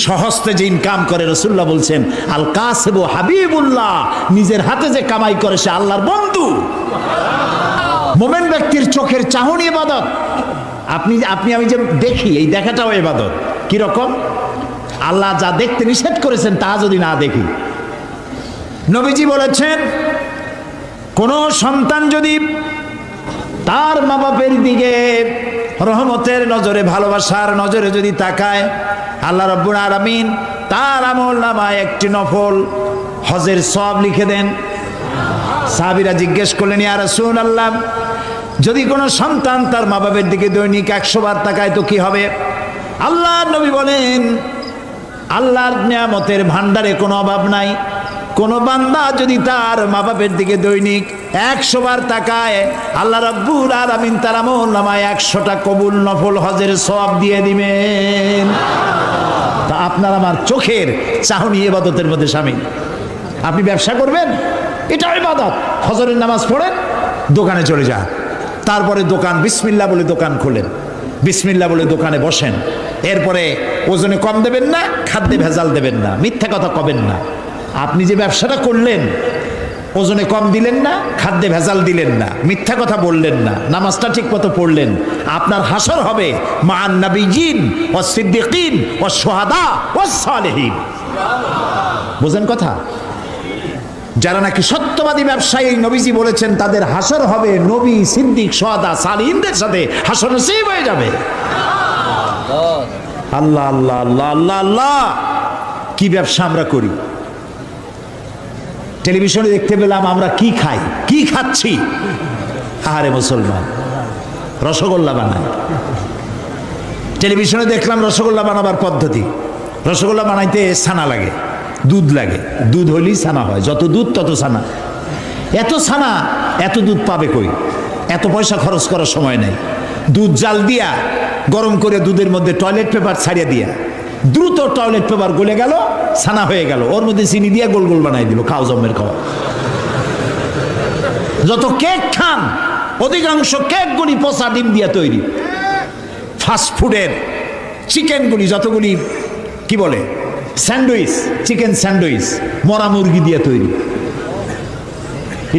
সহস্তে যে ইনকাম করে, রাসূলুল্লাহ বলছেন আল কাসিবু হাবিবুল্লাহ, নিজের হাতে যে কামাই করে সে আল্লাহর বন্ধু। মুমিন ব্যক্তির চোখের চাহনি ইবাদত। আপনি আমি যে দেখি, এই দেখাটাও ইবাদত। কি রকম? আল্লাহ যা দেখতে নিষেধ করেছেন তা যদি না দেখি। নবীজি বলেছেন কোন সন্তান যদি তার মা বাপের দিকে রহমতের নজরে, ভালোবাসার নজরে যদি তাকায়, আল্লাহ রাব্বুল আলামিন তার আমলনামায় একটি নফল হজের সওয়াব লিখে দেন। সাহাবীরা জিজ্ঞেস করলেন, ইয়া রাসূলুল্লাহ, যদি কোনো সন্তান তার মা বাপের দিকে দৈনিক 100 বার তাকায় তো কি হবে? আল্লাহর নবী বলেন, আল্লাহর নিয়ামতের ভান্ডারে কোনো অভাব নাই। কোন বান্দা যদি তার মা বাপের দিকে দৈনিক 100 বার তাকায়, আল্লাহ রাব্বুল আলামিন তার আমলনামায় 100টা কবুল নফল হজের সওয়াব দিয়ে দিবেন। তা আপনার আমার চোখের চাহনি ইবাদতের মধ্যে শামিল। আপনি ব্যবসা করবেন, এটা ইবাদত। ফজরের নামাজ পড়েন, দোকানে চলে যান, তারপরে দোকান বিসমিল্লাহ বলে দোকান খোলেন, বিসমিল্লাহ বলে দোকানে বসেন। এরপরে ওজনে কম দেবেন না, খাদ্যে ভেজাল দেবেন না, মিথ্যা কথা কবেন না। আপনি যে ব্যবসাটা করলেন, ওজনে কম দিলেন না, খাদ্যে ভেজাল দিলেন না, মিথ্যা কথা বললেন না, নামাজটা ঠিক মতো পড়লেন, আপনার হাসর হবে মান নবিয়্যিন ওয়াস সিদ্দিকিন ওয়াস শুহাদা ওয়াস সালিহিন। বুঝেন কথা? যারা নাকি সত্যবাদী ব্যবসায়ী, নবীজি বলেছেন তাদের হাসর হবে নবী, সিদ্দিক, শুহাদা, সালিহিনদের সাথে হাসর নসিব হয়ে যাবে। আল্লাহ আল্লাহ আল্লাহ আল্লাহ আল্লাহ, কি ব্যবসা আমরা করি! টেলিভিশনে দেখতে পেলাম আমরা কি খাই, কি খাচ্ছি। আহারে মুসলমান, রসগোল্লা বানায়। টেলিভিশনে দেখলাম রসগোল্লা বানাবার পদ্ধতি। রসগোল্লা বানাইতে ছানা লাগে, দুধ লাগে, দুধ হলেই ছানা হয়, যত দুধ তত ছানা। এত ছানা, এত দুধ পাবে কই? এত পয়সা খরচ করার সময় নেই। দুধ জাল দিয়া গরম করে দুধের মধ্যে টয়লেট পেপার ছাড়িয়ে দিয়া, দ্রুত টয়লেট পেপার গলে গেল, ছানা হয়ে গেল, ওর মধ্যে চিনি দিয়া গোল গোল বানাই দিল, খাও জম্মের খাওয়া। যত কেক খান, অধিকাংশ কেকগুলি পচা ডিম দিয়া তৈরি। ফাস্ট ফুডের চিকেনগুলি যতগুলি, কি বলে, স্যান্ডউইচ, চিকেন স্যান্ডউইচ মরা মুরগি দিয়ে তৈরি।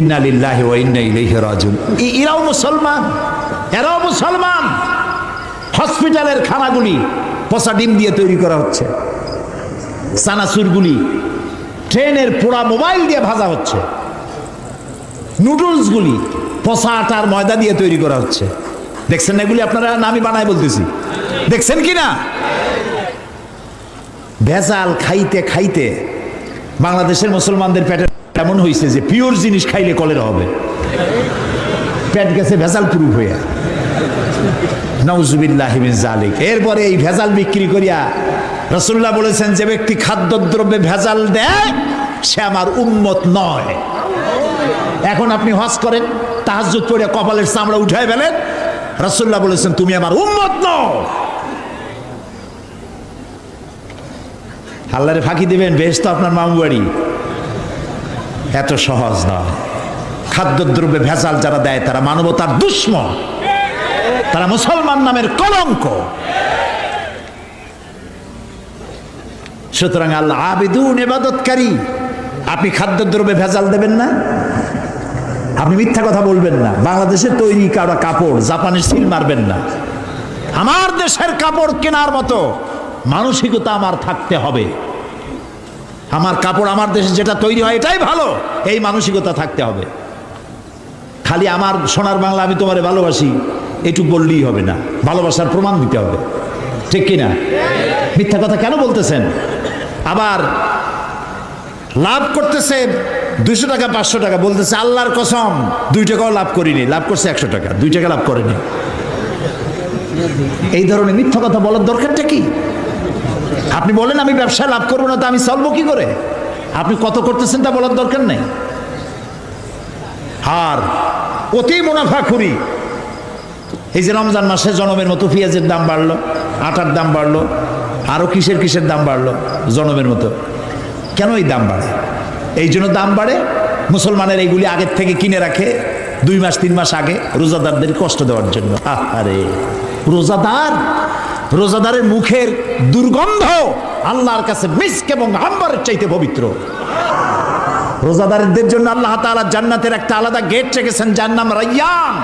ইন্না লিল্লাহি ওয়া ইন্না ইলাইহি রাজিউন। এরাও মুসলমান, এরাও মুসলমান। হসপিটালের খানাগুলি পচা ডিম দিয়ে তৈরি করা হচ্ছে। চানাচুরগুলি ট্রেনের পোড়া মোবাইল দিয়ে ভাজা হচ্ছে। নুডলসগুলি পচা আটার ময়দা দিয়ে তৈরি করা হচ্ছে। দেখছেন না এগুলি আপনারা? না আমি বানাই বলতেছি, দেখছেন কি না? ভেজাল খাইতে খাইতে বাংলাদেশের মুসলমানদের পেটে এমন হয়েছে যে পিওর জিনিস খাইলে কলেরা হবে। পেট গেছে ভেজাল প্রুফ হইয়া। নাউজুবিল্লাহি মিন যালিক। এরপরে এই ভেজাল বিক্রি করিয়া রাসূলুল্লাহ বলেছেন, যে ব্যক্তি খাদ্যদ্রব্যে ভেজাল দেয় সে আমার উম্মত নয়। এখন আপনি হজ করেন, তাহাজ্জুদ পড়ে কপালের চামড়া উঠায় ফেলেন, রাসূলুল্লাহ বলেছেন তুমি আমার উম্মত নও। আল্লাহরে ফাঁকি দিবেন, বেহেশত আপনার মামু বাড়ি। এত সহজ নয়। খাদ্যদ্রব্যে ভেজাল যারা দেয় তারা মানবতার দুশমন, তারা মুসলমান নামের কলঙ্ক। সুতরাং আল্লাহ আবিদুন, ইবাদতকারী। আপনি খাদ্যদ্রব্যে ভেজাল দেবেন না, আপনি মিথ্যা কথা বলবেন না, বাংলাদেশের তৈরি কাটা কাপড় জাপানের সিল মারবেন না। আমার দেশের কাপড় কেনার মতো মানসিকতা আমার থাকতে হবে। আমার কাপড় আমার দেশে যেটা তৈরি হয় এটাই ভালো, এই মানসিকতা থাকতে হবে। খালি আমার সোনার বাংলা, আমি তোমারে ভালোবাসি, এটুকু বললেই হবে না, ভালোবাসার প্রমাণ দিতে হবে। ঠিক কিনা? মিথ্যা কথা কেন বলতেছেন? আবার লাভ করতেছে 200 টাকা 500 টাকা, বলতেছে আল্লাহর কসম 2 টাকাও লাভ করিনি, লাভ করছে 100 টাকা, 2 টাকা লাভ করেনি। এই ধরনের মিথ্যা কথা বলার দরকারটা কি? আপনি বলেন আমি ব্যবসায় লাভ করবো না, তো আমি চলবো কি করে? আপনি কত করতেছেন তা বলার দরকার নেই। আর অতি মুনাফাখুরি। এই যে রমজান মাসে জনমের মতো পেঁয়াজের দাম বাড়লো, আটার দাম বাড়লো, আরো কিসের কিসের দাম বাড়লো জনমের মতো। কেন এই দাম বাড়ে? এই জন্য দাম বাড়ে, মুসলমানের এইগুলি আগের থেকে কিনে রাখে 2 মাস 3 মাস আগে, রোজাদারদের কষ্ট দেওয়ার জন্য। আরে রোজাদারের মুখের দুর্গন্ধ আল্লাহর কাছে মিস্ক এবং আম্বরের চাইতে পবিত্র। রোজাদারদের জন্য আল্লাহ তাআলা জান্নাতের একটা আলাদা গেট রেখেছেন, যার নাম রায়্যান।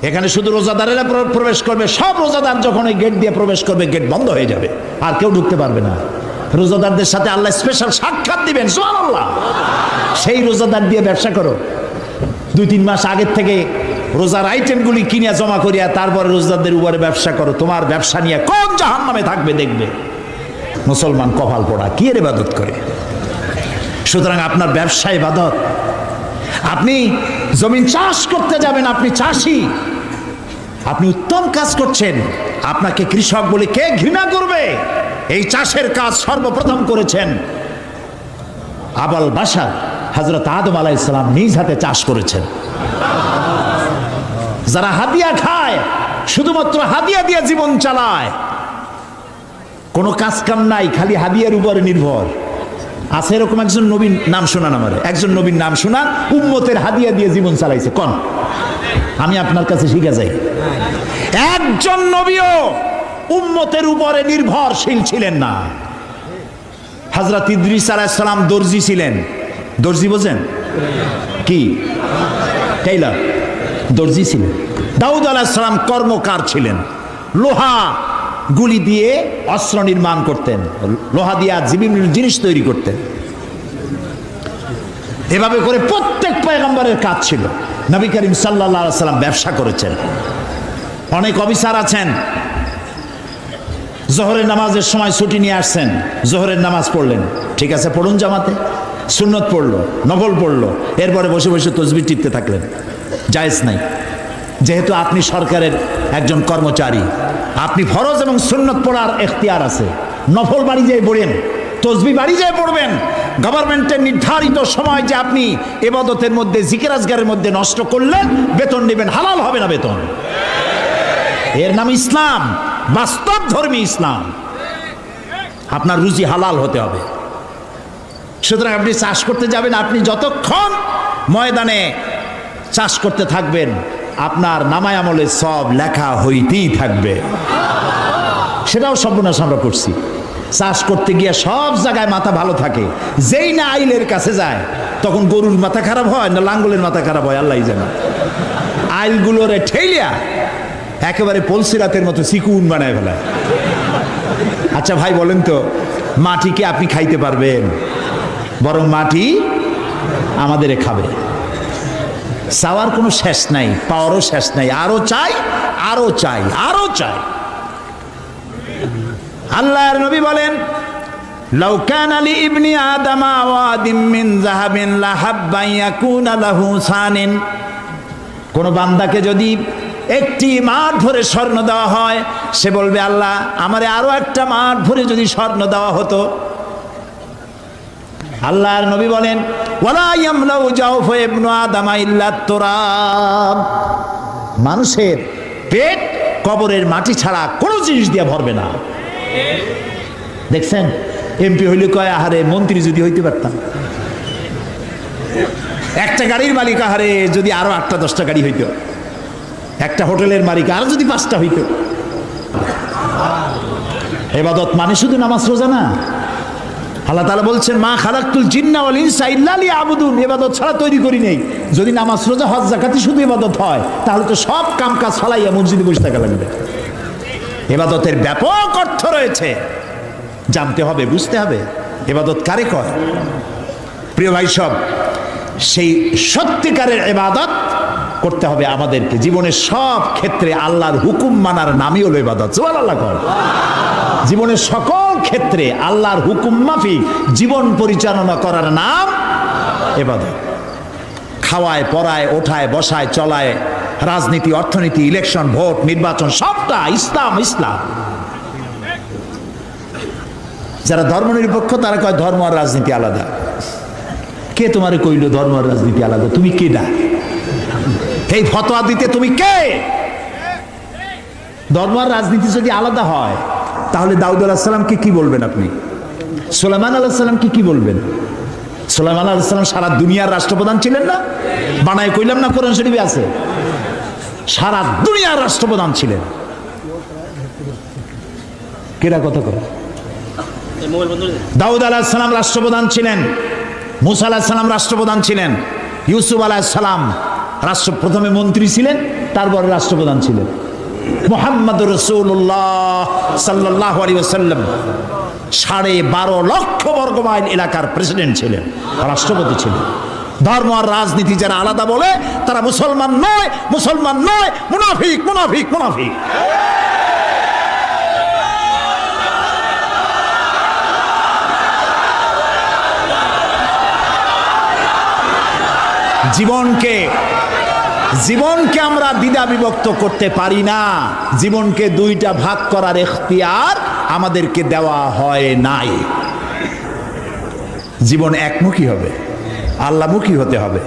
এখানে শুধু রোজাদারেরা প্রবেশ করবে। সব রোজাদার যখন এই গেট দিয়ে প্রবেশ করবে, গেট বন্ধ হয়ে যাবে, আর কেউ ঢুকতে পারবে না। রোজাদারদের সাথে আল্লাহ স্পেশাল সাক্ষাৎ দিবেন, সুবহানাল্লাহ। সেই রোজাদার দিয়ে ব্যবসা করো। 2-3 মাস আগের থেকে রোজার আইটেমগুলি কিনে জমা করিয়া তারপরে রোজাদারদের উপরে ব্যবসা করো। তোমার ব্যবসা নিয়ে কোন জাহান্নামে থাকবে দেখবে। মুসলমান কপাল পোড়া, কি এর ইবাদত করে? সুতরাং আপনার ব্যবসা ইবাদত। আপনি জমিন চাষ করতে যাবেন, আপনি চাষি, আপনি উত্তম কাজ করছেন। আপনাকে কৃষক বলে কে ঘৃণা করবে? এই চাষের কাজ সর্বপ্রথম করেছেন আবুল বাশার হযরত আদম আলাইহিস সালাম, নিজ হাতে চাষ করেছেন। যারা হাদিয়া খায়, শুধুমাত্র হাদিয়া দিয়ে জীবন চালায়, কোনো কাজ কাম নাই, খালি হাদিয়ার উপরে নির্ভর আছে, এরকম একজন নবীর নাম শোনান আমারে, একজন নবীর নাম শোনান উম্মতের হাদিয়া দিয়ে জীবন চালাইছে। কোন? আমি আপনার কাছে শিখে যাই। একজন নবীও উম্মতের উপরে নির্ভরশীল ছিলেন না। হযরত ইদ্রিস আলাইহিস সালাম দর্জি ছিলেন। দর্জি বোঝেন কি? টেইলর, দর্জি ছিলেন। দাউদ আলাইহিস সালাম কর্মকার ছিলেন, লোহা গুলি দিয়ে অস্ত্র নির্মাণ করতেন, লোহা দিয়ে বিভিন্ন জিনিস তৈরি করতেন। এভাবে করে প্রত্যেক পয়গম্বরের কাজ ছিল। নবী করিম সাল্লাল্লাহু আলাইহি সাল্লাম ব্যবসা করেছেন। অনেক অফিসার আছেন, জোহরের নামাজের সময় ছুটি নিয়ে আসছেন, জোহরের নামাজ পড়লেন, ঠিক আছে পড়ুন জামাতে, সুন্নত পড়লো, নফল পড়লো, এরপরে বসে বসে তাসবিহ টিপতে থাকলেন, জায়েজ নাই। যেহেতু আপনি সরকারের একজন কর্মচারী, আপনি ফরজ এবং সুন্নত পড়ার এখতিয়ার আছে। নফল বাড়ি যেয়ে পড়েন, তাসবিহ বাড়ি যেয়ে পড়বেন। গভর্নমেন্টের নির্ধারিত সময় যে আপনি ইবাদতের মধ্যে, জিকির আজকারের মধ্যে নষ্ট করলেন, বেতন নেবেন। হালাল হবে না বেতন, এর নাম ইসলাম, বাস্তব ধর্মী ইসলাম। আপনার রুজি হালাল হতে হবে। সুতরাং আপনি চাষ করতে যাবেন, আপনি যতক্ষণ ময়দানে চাষ করতে থাকবেন, আপনার নামায় আমলে সব লেখা হইতেই থাকবে। সেটাও সর্বনাশ আমরা করছি। চাষ করতে গিয়ে সব জায়গায় মাথা ভালো থাকে, যেই না আইলের কাছে যায় তখন গরুর মাথা খারাপ হয় না লাঙ্গলের মাথা খারাপ হয় আল্লাহই জানে। আইলগুলোরে ঠেলিয়া একেবারে পলসিরাতের মতো চিকুন বানায় ফেলায়। আচ্ছা ভাই বলেন তো, মাটিকে আপনি খাইতে পারবেন? বরং মাটি আমাদের খাবে। চাওয়ার কোনো শেষ নাই, পাওয়ারও শেষ নাই, আরো চাই, আরো চাই, আরো চাই। আল্লাহর নবী বলেন, লাউ কানা লি ইবনি আদামা ওয়াদিম মিন যাহাবিন লাহাব্বা ইয়াকুনা লাহু সানিন। কোন বান্দাকে যদি একটি মাঠ ভরে স্বর্ণ দেওয়া হয়, সে বলবে আল্লাহ আমারে আরো একটা মাঠ ভরে যদি স্বর্ণ দেওয়া হতো। আল্লাহর নবী বলেন, ওয়ালা ইয়ামলাউ জাওফা ইবনু আদামা ইল্লা তুরাব। মানুষের পেট কবরের মাটি ছাড়া কোনো জিনিস দিয়ে ভরবে না। দেখছেন, এমপি হইলে কয় আহারে মন্ত্রী যদি হইতে পারতাম। একটা গাড়ির মালিক আহারে যদি আরো 8টা-10টা গাড়ি হইতো। একটা হোটেলের মালিক আরো যদি 5টা হইতো। ইবাদত মানে শুধু নামাজ রোজা না। আল্লাহ তাআলা বলছেন, মা খালাকতুল জিন্না ওয়াল ইনসা ইল্লা লিয়াবুদুন। ইবাদত ছাড়া তৈরি করি নেই। যদি নামাজ রোজা হজ যাকাতই শুধু ইবাদত হয়, তাহলে তো সব কাম কাজ ফালাইয়া মসজিদে বসে থাকা লাগবে। ইবাদতের ব্যাপক অর্থ রয়েছে, জানতে হবে, বুঝতে হবে। ইবাদত কারে কয়? প্রিয় ভাই সব, সেই সত্যিকারের ইবাদত করতে হবে আমাদেরকে। জীবনের সব ক্ষেত্রে আল্লাহর হুকুম মানার নামই হলো ইবাদত। সুবহানাল্লাহ কর। জীবনের সকল ক্ষেত্রে আল্লাহর হুকুম মাফিক জীবন পরিচালনা করার নাম ইবাদত। খাওয়ায়, পড়ায়, ওঠায়, বসায়, চলায়, রাজনীতি, অর্থনীতি, ইলেকশন, ভোট, নির্বাচন, সবটা ইসলাম। ইসলাম। যারা ধর্ম নিরপেক্ষ তারা কয় ধর্ম আর রাজনীতি আলাদা। কে তোমারে কইল ধর্ম আর রাজনীতি আলাদা? তুমি কে না এই ফতোয়া দিতে? তুমি কে? ধর্ম আর রাজনীতি যদি আলাদা হয়, তাহলে দাউদ আলাইহিস সালামকে কি বলবেন আপনি? সুলাইমান আলাইহিস সালামকে কি বলবেন? সুলাইমান আলাইহিস সালাম সারা দুনিয়ার রাষ্ট্রপ্রধান ছিলেন না? বানায় কইলাম না, কোরআন শরীফে আছে। সারা দুনিয়ার রাষ্ট্রপ্রধান ছিলেন। কেডা কথা কয়? দাউদ আলাইহিস সালাম রাষ্ট্রপ্রধান ছিলেন, মুসা আলাইহিস সালাম রাষ্ট্রপ্রধান ছিলেন, ইউসুফ আলাইহিস সালাম প্রথমে মন্ত্রী ছিলেন, তারপরে রাষ্ট্রপ্রধান ছিলেন। মুহাম্মদুর রাসূলুল্লাহ সাল্লাল্লাহু আলাইহি ওয়াসাল্লাম 12.5 লক্ষ বর্গ মাইল এলাকার প্রেসিডেন্ট ছিলেন, রাষ্ট্রপতি ছিলেন। ধর্ম আর রাজনীতি যারা আলাদা বলে তারা মুসলমান নয়, মুসলমান নয়, মুনাফিক, মুনাফিক, মুনাফিক। জীবনকে আমরা দ্বিধা বিভক্ত করতে পারি না। জীবনকে দুইটা ভাগ করার এখতিয়ার আমাদেরকে দেওয়া হয় নাই। জীবন একমুখী হবে, আল্লাহমুখী হতে হবে।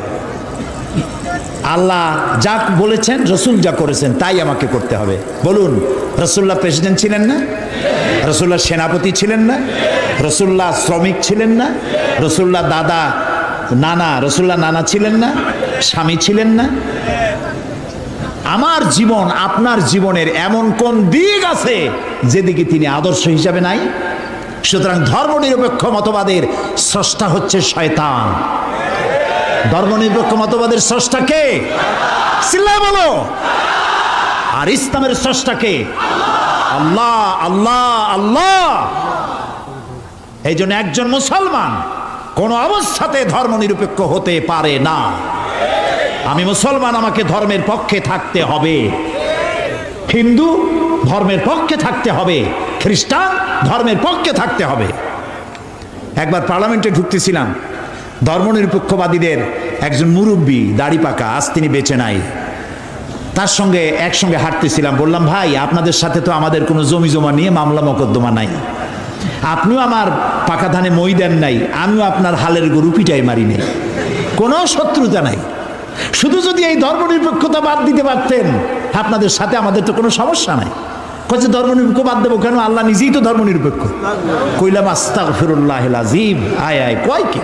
আল্লাহ যা বলেছেন, রসুল যা করেছেন তাই আমাকে করতে হবে। বলুন, রসুল্লাহ প্রেসিডেন্ট ছিলেন না? রসুল্লাহ সেনাপতি ছিলেন না? রসুল্লাহ শ্রমিক ছিলেন না? রসুল্লাহ রসুল্লাহ নানা ছিলেন না? স্বামী ছিলেন না? আমার জীবন, আপনার জীবনের এমন কোন দিক আছে যেদিকে তিনি আদর্শ হিসাবে নাই? সুতরাং ধর্মনিরপেক্ষ মতবাদের স্রষ্টা হচ্ছে শয়তান। ধর্মনিরপেক্ষ মতবাদের স্রষ্টা কে? চিল্লায় বলো। আর ইসলামের স্রষ্টা কে? আল্লাহ, আল্লাহ, আল্লাহ। এই জন্য একজন মুসলমান কোন অবস্থাতে ধর্মনিরপেক্ষ হতে পারে না। আমি মুসলমান, আমাকে ধর্মের পক্ষে থাকতে হবে। হিন্দু ধর্মের পক্ষে থাকতে হবে, খ্রিস্টান ধর্মের পক্ষে থাকতে হবে। একবার পার্লামেন্টে ঢুকতেছিলাম, ধর্মনিরপেক্ষবাদীদের একজন মুরব্বী, দাড়ি পাকা, আজ তিনি বেঁচে নাই, তার সঙ্গে একসঙ্গে হাঁটতেছিলাম। বললাম, ভাই, আপনাদের সাথে তো আমাদের কোনো জমি জমা নিয়ে মামলা মোকদ্দমা নাই, আপনিও আমার পাকা ধানে মই দেন নাই, আমিও আপনার হালের গরু পিটাই মারি নাই, কোনো শত্রুতা নাই। শুধু যদি এই ধর্মনিরপেক্ষতা বাদ দিতে পারতেন, আপনাদের সাথে আমাদের তো কোনো সমস্যা নাই। কয়েছে ধর্মনিরপেক্ষ বাদ দেবো কেন? আল্লাহ নিজেই তো ধর্মনিরপেক্ষ। কইলাম, আস্তাগফিরুল্লাহিল আযীম। আয় আয়, কয় কি?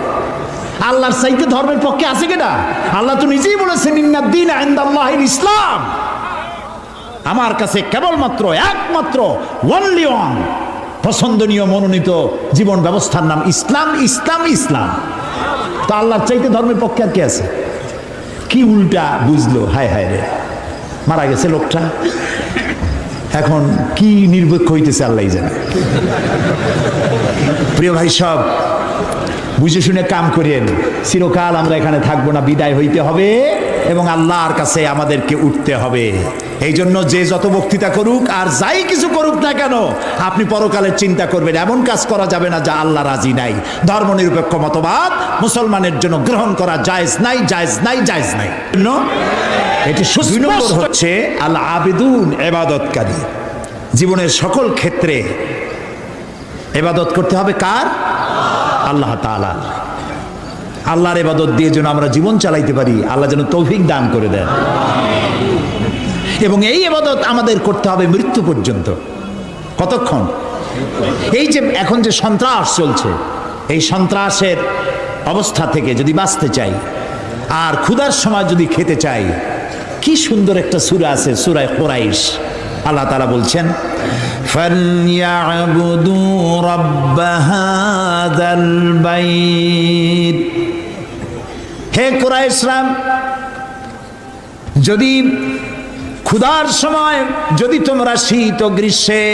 আল্লাহর চাইতে ধর্মের পক্ষে আছে কেনা? আল্লাহ তো নিজেই বলেছেন, ইন্নাদ-দীন ইনদাল্লাহিল ইসলাম। আমার কাছে কেবলমাত্র, একমাত্র, ওনলি ওয়ান পছন্দনীয় মনোনীত জীবন ব্যবস্থার নাম ইসলাম, ইসলাম, ইসলাম। তো আল্লাহর চাইতে ধর্মের পক্ষে আর কে আছে? কি উল্টা বুঝলো! হায় হায় রে, মারা গেছে লোকটা, এখন কি নিরপেক্ষ হইতেছে আল্লাহই জানে। প্রিয় ভাই, সব বুঝে শুনে কাম করেন। চিরকাল আমরা এখানে থাকবো না, বিদায় হইতে হবে এবং আল্লাহর কাছে আমাদেরকে উঠতে হবে। এই জন্য যে যত বক্তৃতা করুক আর যাই কিছু করুক না কেন, আপনি পরকালের চিন্তা করবেন। এমন কাজ করা যাবে না যা আল্লাহ রাজি নাই। ধর্মনিরপেক্ষ মতবাদ মুসলমানের জন্য গ্রহণ করা জায়েজ নাই, জায়েজ নাই, জায়েজ নাই। এটি সুস্পষ্ট হচ্ছে আল আবিদুন, ইবাদতকারী। জীবনের সকল ক্ষেত্রে ইবাদত করতে হবে কার? আল্লাহ তাআলা। আল্লাহর ইবাদত দিয়ে যেন আমরা জীবন চালাইতে পারি, আল্লাহ যেন তৌফিক দান করে দেন। এবং এই ইবাদত আমাদের করতে হবে মৃত্যু পর্যন্ত। কতক্ষণ? এই যে এখন যে সন্ত্রাস চলছে, এই সন্ত্রাসের অবস্থা থেকে যদি বাঁচতে চাই আর ক্ষুধার সময় যদি খেতে চাই, কি সুন্দর একটা সূরা আছে, সূরা কুরাইশ। আল্লাহ তাআলা বলছেন, ফালইয়াবুদু রাব্ব হাযাল বাইত। হে কুরাইশরা, যদি ক্ষুধার সময় যদি তোমরা শীত ও গ্রীষ্মে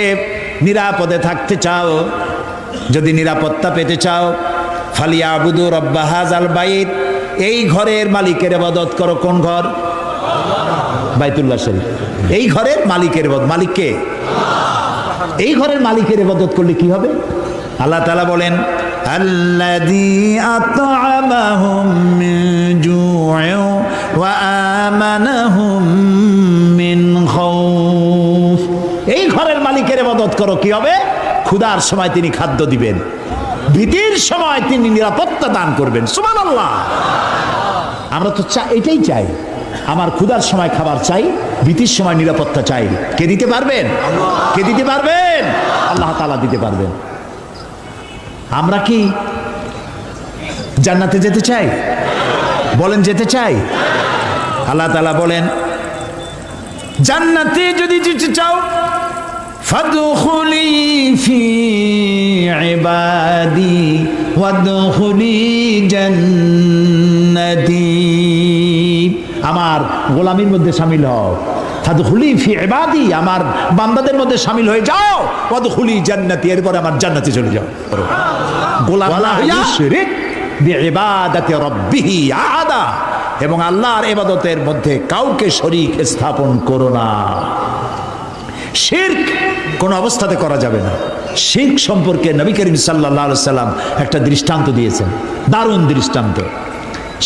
নিরাপদে থাকতে চাও, যদি নিরাপত্তা পেতে চাও, ফালিয়াবুদু রাব্ব হাযাল বাইত, এই ঘরের মালিকের ইবাদত করো। কোন ঘর? বাইতুল্লাহ শরীফ। এই ঘরের মালিকের ইবাদত। মালিক কে? এই ঘরের মালিকের ইবাদত করলে কি হবে? আল্লাহ তাআলা বলেন, আল্লাযী আত'আমাহুম মিন জু'ইন ওয়া আমানাহুম মিন খাউফ। এই ঘরের মালিকের ইবাদত করো, কি হবে? ক্ষুধার সময় তিনি খাদ্য দিবেন, ভীতির সময় তিনি নিরাপত্তা দান করবেন। সুবহানাল্লাহ। আমরা তো এটাই চাই। আমার ক্ষুধার সময় খাবার চাই, ভীতির সময় নিরাপত্তা চাই। কে দিতে পারবেন? কে দিতে পারবেন? আল্লাহ তাআলা দিতে পারবেন। আমরা কি জান্নাতে যেতে চাই? বলেন, যেতে চাই? আল্লাহ তাআলা বলেন, জান্নাতে যদি যেতে চাও, ফাদখুলি ফি ইবাদি ওয়াদখুলি জান্নাতি, আমার গোলামীর মধ্যে শামিল হও। ফাদখুলি ফি ইবাদি, আমার বান্দাদের মধ্যে শামিল হয়ে যাও। ওয়াদখুলি জান্নাতি, এরপরে আমার জান্নাতে চলে যাও। গোলাম না হইয়া শিরক বিইবাদাতি রাব্বিহি আহাদা, এবং আল্লাহর ইবাদতের মধ্যে কাউকে শরীক স্থাপন করো না। শিরক কোন অবস্থাতে করা যাবে না। শিরক সম্পর্কে নবী করিম সাল্লাল্লাহু আলাইহি সাল্লাম একটা দৃষ্টান্ত দিয়েছেন, দারুণ দৃষ্টান্ত।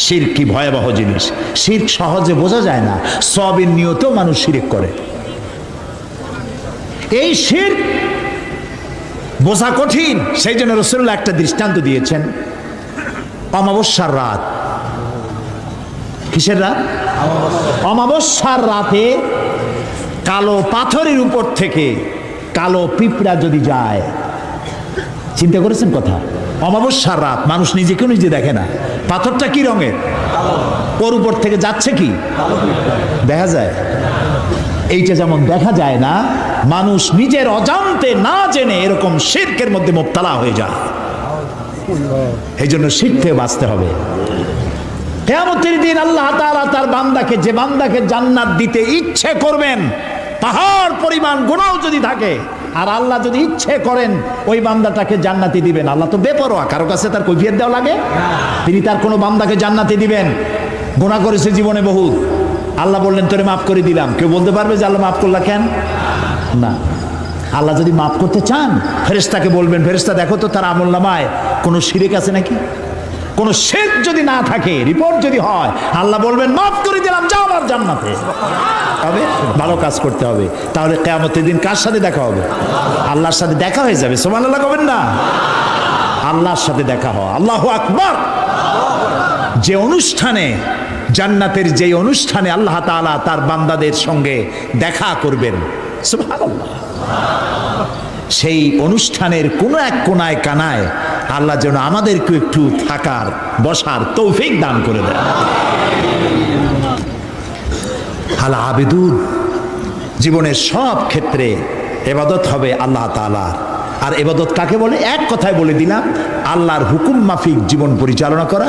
শিরক কি ভয়াবহ জিনিস। শিরক সহজে বোঝা যায় না, সওয়াবের নিয়তেও মানুষ শিরক করে। এই শিরক বোঝা কঠিন, সেই জন্য রাসূলুল্লাহ একটা দৃষ্টান্ত দিয়েছেন। অমাবস্যার রাত, কিসের রাত? অমাবস্যার রাতে কালো পাথরের উপর থেকে কালো পিঁপড়া যদি যায়, চিন্তা করেছেন কথা? অমাবস্যার রাত, মানুষ নিজেকেও নিজে দেখে না, পাথরটা কি রঙের, ওর উপর থেকে যাচ্ছে কি দেখা যায়? এইটা যেমন দেখা যায় না, মানুষ নিজের অজান্তে না জেনে এরকম শিরকের মধ্যে মুবতালা হয়ে যায়। এই জন্য শিরক থেকে বাঁচতে হবে। কিয়ামতের দিন আল্লাহ তাআলা তার বান্দাকে, যে বান্দাকে জান্নাত দিতে ইচ্ছে করবেন, পাহাড় পরিমাণ গুনাহ যদি থাকে, আর আল্লাহ যদি ইচ্ছে করেন ওই বান্দাটাকে জান্নাতি দিবেন। আল্লাহ তো বেপরোয়া, কারো কাছে তার কৈফিয়ত দেওয়া লাগে? তিনি তার কোনো বান্দাকে জান্নাতি দিবেন। গুনাহ করেছে জীবনে বহুত, আল্লাহ বললেন তোরে মাফ করে দিলাম। কেউ বলতে পারবে যে আল্লাহ মাফ করলা কেন? না। আল্লাহ যদি মাফ করতে চান, ফেরেশতাকে বলবেন, ফেরেশতা দেখো তো তার আমলনামায় কোনো শিরক আছে নাকি। কোন শিরক যদি না থাকে, রিপোর্ট যদি হয়, আল্লাহ বলবেন মাফ করে দিলাম, যাও আমার জান্নাতে। হবে ভালো কাজ করতে হবে। তাহলে কিয়ামতের দিন কার সাথে দেখা হবে? আল্লাহর সাথে দেখা হয়ে যাবে। সুবহানাল্লাহ কবেন না? আল্লাহর সাথে দেখা হয়। আল্লাহু আকবার। যে অনুষ্ঠানে, জান্নাতের যে অনুষ্ঠানে আল্লাহ তাআলা তার বান্দাদের সঙ্গে দেখা করবেন, সুবহানাল্লাহ, সেই অনুষ্ঠানের কোন এক কোনায় কানায় আল্লাহ যেন আমাদেরকে একটু থাকার, বসার তৌফিক দান করে দেয়। আল আবিদুন, জীবনের সব ক্ষেত্রে ইবাদত হবে আল্লাহ তাআলার। আর ইবাদত কাকে বলে? এক কথায় বলে দিলাম, আল্লাহর হুকুম মাফিক জীবন পরিচালনা করা,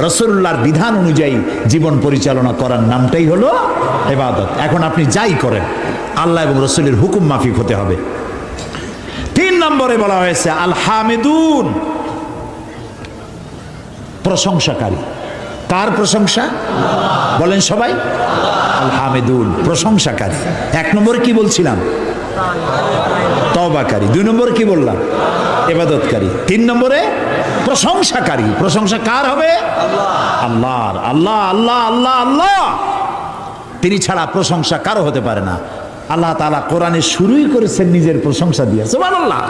রাসূলুল্লাহর বিধান অনুযায়ী জীবন পরিচালনা করার নামটাই হলো ইবাদত। এখন আপনি যাই করেন, আল্লাহ এবং রাসূলের হুকুম মাফিক হতে হবে। 3 নম্বরে বলা হয়েছে আল হামিদুন, প্রশংসাকারী। কার প্রশংসা? বলেন সবাই। আল হামিদুন, প্রশংসাকারী। 1 নম্বরে কি বলছিলাম? তওবাকারী। 2 নম্বরে কি বললাম? ইবাদতকারী। 3 নম্বরে প্রশংসাকারী। প্রশংসা কার হবে? আল্লাহর। আল্লাহ আল্লাহ আল্লাহ আল্লাহ, তিনি ছাড়া প্রশংসা কারো হতে পারে না। আল্লাহ তাআলা কোরআনে শুরুই করেছেন নিজের প্রশংসা দিয়ে। সুবহানাল্লাহ।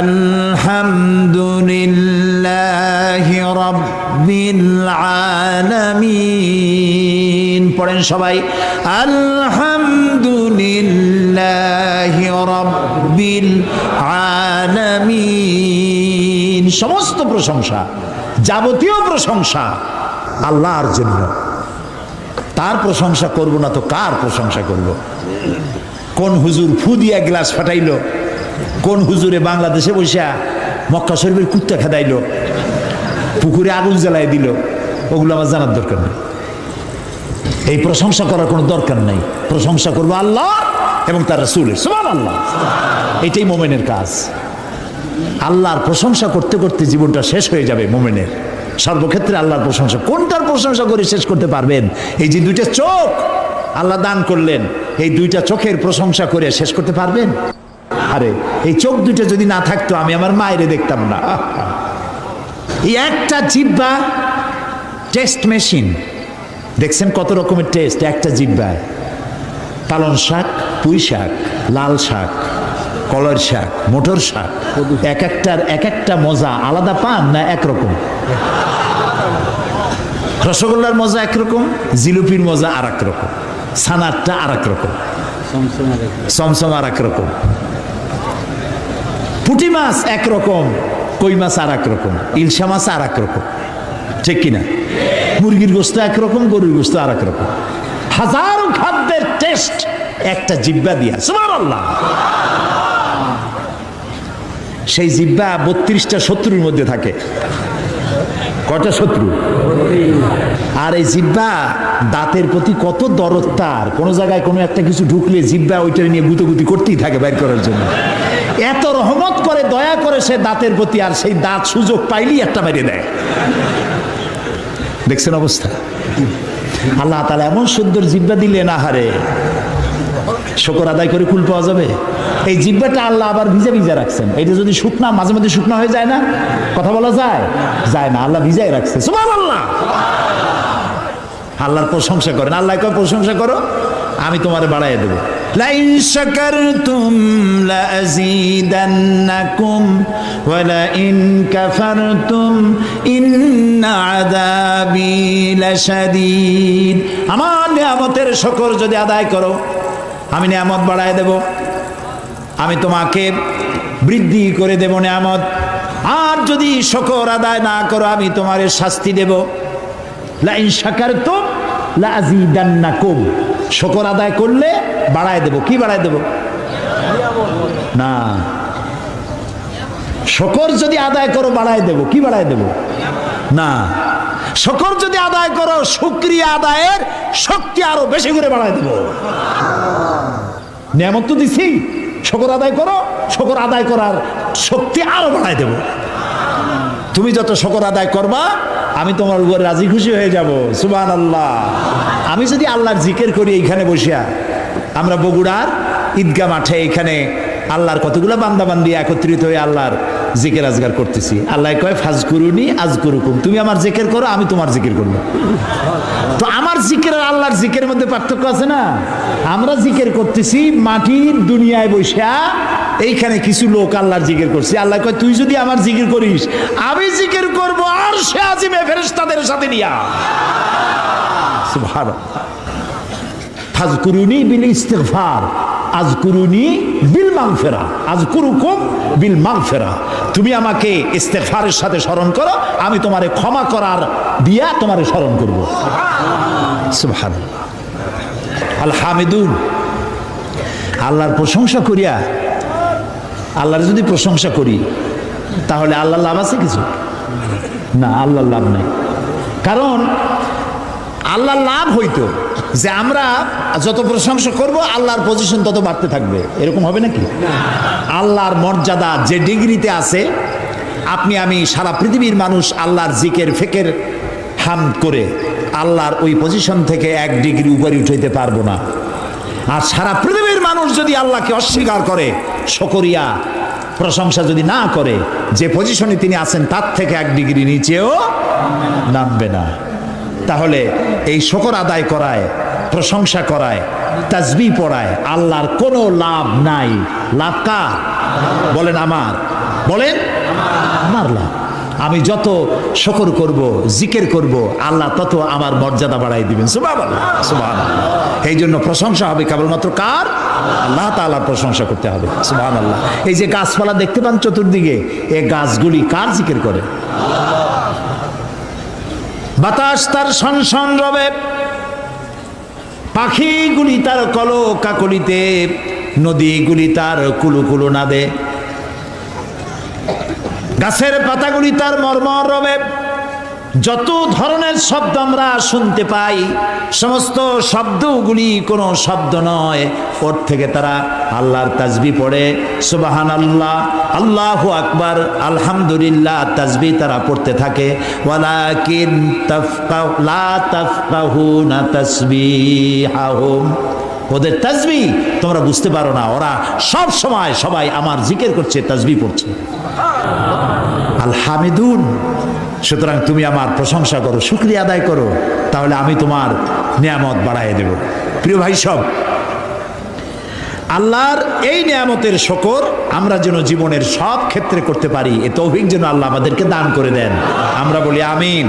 আলহামদুলিল্লাহি রাব্বিল আলামিন। পড়েন সবাই, আলহামদুলিল্লাহি রাব্বিল আলামিন। সমস্ত প্রশংসা, যাবতীয় প্রশংসা আল্লাহর জন্য। তার প্রশংসা করব না তো কার প্রশংসা করব? কোন হুজুর ফু দিয়া গ্লাস ফাটাইলো, কোন হুজুরে বাংলাদেশে বসে মক্কা শরীফের কুত্তা খেদাইলো, পুকুরে আগুন জ্বালাই দিল, ওগুলো আমার জানার দরকার নেই। এই প্রশংসা করার কোনো দরকার নাই। প্রশংসা করবো আল্লাহ এবং তার রাসূলের। সুবহানাল্লাহ। এটাই মুমিনের কাজ। আল্লাহর প্রশংসা করতে করতে জীবনটা শেষ হয়ে যাবে মুমিনের। সর্বক্ষেত্রে আল্লাহর প্রশংসা। কোনটার প্রশংসা করে শেষ করতে পারবেন? এই যে 2টা চোখ আল্লাহ দান করলেন, এই 2টা চোখের প্রশংসা করে শেষ করতে পারবেন? আরে এই চোখ 2টা যদি না থাকতো আমি আমার মায়েরে দেখতাম না। এই একটা জিহ্বা টেস্ট মেশিন, দেখছেন কত রকমের টেস্ট একটা জিহ্বায়। পালং শাক, পুঁই শাক, লাল শাক, কলর শাক, মোটর শাক, এক একটা মজা আলাদা পান না একরকম? রসগোল্লার মজা একরকম, জিলিপির মজা আর এক রকম, ছানারটা আর এক রকম, চমচম আর এক রকম, পুঁটি মাছ একরকম, কই মাছ আর এক রকম, ইলশা মাছ আর এক রকম, ঠিক কিনা? মুরগির গোস্ত একরকম, গরুর গোস্ত আর এক রকম। হাজারো খাদ্যের টেস্ট একটা জিহ্বা দিয়া। সুবহানাল্লাহ। সেই জিহ্বা 32টা শত্রুর মধ্যে থাকে। কয়টা শত্রু? আর এই জিহ্বা দাঁতের প্রতি কত দরদ তার, কোন জায়গায় কোনো একটা কিছু ঢুকলে জিহ্বা ওইটা নিয়ে গুতোগুতি করতেই থাকে বাইর করার জন্য। এত রহমত করে, দয়া করে সে দাঁতের প্রতি, আর সেই দাঁত সুযোগ পাইলেই একটা মেরে দেয়। দেখছেন অবস্থা? আল্লাহ তাআলা এমন সুন্দর জিহ্বা দিলেন, আহারে শুকর আদায় করে কুল পাওয়া যাবে। এই জিহ্বাটা আল্লাহ আবার ভিজা ভিজা রাখছেন। এটা যদি শুকনা, মাঝে মাঝে শুকনা হয়ে যায় না, কথা বলা যায় যায় না, আল্লাহ ভিজাই রাখছে। সুবহানাল্লাহ। আল্লাহর প্রশংসা করেন। আল্লাহ কয় প্রশংসা করো, আমি তোমারে বাড়াইয়া দেবো। লাইন শাকারতুম লাযীদান্নাকুম ওয়া লাইন কাফারতুম ইন্না আযাবি লাশাদীদ। আমার নিয়ামতের শুকর যদি আদায় করো, আমি নিয়ামত বাড়ায় দেব, আমি তোমাকে বৃদ্ধি করে দেব নিয়ামত। আর যদি শুকর আদায় না করো, আমি তোমারে শাস্তি দেব। লাইন শাকারতুম লাযীদান্নাকুম, শুকর আদায় করলে বাড়ায় দেব। কি বাড়ায় দেব? না, শুকর যদি আদায় করো বাড়ায় দেব। কি বাড়ায় দেব? না, শুকর যদি আদায় করো, শুকরিয়া আদায়ের শক্তি আরো বেশি করে বাড়ায় দেব। নিয়ামত তো দিছি, শুকর আদায় করো, শুকর আদায় করার শক্তি আরো বাড়ায় দেব। তুমি যত শুকর আদায় করবা, আমি তোমার উপর রাজি খুশি হয়ে যাব। সুবহানাল্লাহ। আমি যদি আল্লাহর জিকির করি এইখানে বসিয়া, আমরা বগুড়ার ঈদগাহ মাঠে এখানে আল্লাহর কতগুলো বান্দাবান্দি একত্রিত হয়ে আল্লাহর জিকির আজগার করতেছি। আল্লাহ কয় ফাজকুরুনি আজকুরুকুম, তুমি আমার জিকির করো, আমি তোমার জিকির করব। তো আমার জিকির আর আল্লাহর জিকিরের মধ্যে পার্থক্য আছে না? আমরা জিকির করতেছি মাটির দুনিয়ায় বসিয়া, এইখানে কিছু লোক আল্লাহর জিকির করছে। আল্লাহ কয় তুই যদি আমার জিকির করিস, আমি জিকির করব আর সে আজিমে ফেরেশতাদের সাথে নিয়া। সুবহানাল্লাহ। ফাজকুরুনি বিল ইস্তিগফার আযকুরুনি বিল মাগফিরা আযকুরুকুম বিল মাগফিরা। তুমি আমাকে ইস্তিগফারের সাথে স্মরণ করো, আমি তোমারে ক্ষমা করার দিয়া তোমারে স্মরণ করব। সুবহানাল্লাহ। আল হামিদুন, আল্লাহর প্রশংসা করিয়া, আল্লাহর যদি প্রশংসা করি তাহলে আল্লাহর লাভ আছে কিছু? না, আল্লাহর লাভ নেই। কারণ আল্লাহর লাভ হইতো যে আমরা যত প্রশংসা করব আল্লাহর পজিশন তত বাড়তে থাকবে, এরকম হবে নাকি? আল্লাহর মর্যাদা যে ডিগ্রিতে আছে, আপনি আমি সারা পৃথিবীর মানুষ আল্লাহর জিকির ফিকির হামদ করে আল্লাহর ওই পজিশন থেকে 1 ডিগ্রি উপরে উঠাইতে পারবো না। আর সারা পৃথিবীর মানুষ যদি আল্লাহকে অস্বীকার করে, শুকরিয়া প্রশংসা যদি না করে, যে পজিশনে তিনি আছেন তার থেকে 1 ডিগ্রি নিচেও নামবে না। তাহলে এই শুকর আদায় করায়, প্রশংসা করায়, তাসবিহ পড়ায় আল্লাহর কোনো লাভ নাই। লাভ কার? বলেন আমার, বলেন আমার লাভ। আমি যত শুকর করব, জিকির করব, আল্লাহ তত আমার মর্যাদা বাড়াই দিবেন। সুবহানাল্লাহ, সুবহানাল্লাহ। এই জন্য প্রশংসা হবে কেবলমাত্র কার? আল্লাহ তাআলার প্রশংসা করতে হবে। সুবহানাল্লাহ। এই যে গাছপালা দেখতে পান চতুর্দিকে, এই গাছগুলি কার জিকির করে? বাতাস তার শনশন রবে, পাখিগুলি তার কলো কাকলিতে, নদীগুলি তার কুলুকুলু নাদে, গাছের পাতাগুলি তার মর্মর রবে। যত ধরনের শব্দ আমরা শুনতে পাই, সমস্ত শব্দগুলি কোনো শব্দ নয়, ওর থেকে তারা আল্লাহর তাসবিহ পড়ে। সুবহানাল্লাহ, আল্লাহু আকবার, আলহামদুলিল্লাহ তাসবিহ তারা পড়তে থাকে। ওয়ালাকিন লা তাফকাহুনা তাসবিহাহুম, ওদের তাসবিহ তোমরা বুঝতে পারো না। ওরা সব সময় সবাই আমার জিকির করছে, তাসবিহ পড়ছে। আল হামিদুন, সুতরাং তুমি আমার প্রশংসা করো, শুকরিয়া আদায় করো, তাহলে আমি তোমার নিয়ামত বাড়াইয়ে দেব। প্রিয় ভাই সব, আল্লাহর এই নিয়ামতের শুকর আমরা যেন জীবনের সব ক্ষেত্রে করতে পারি, এ তৌফিক যেন আল্লাহ আমাদেরকে দান করে দেন। আমরা বলি আমিন।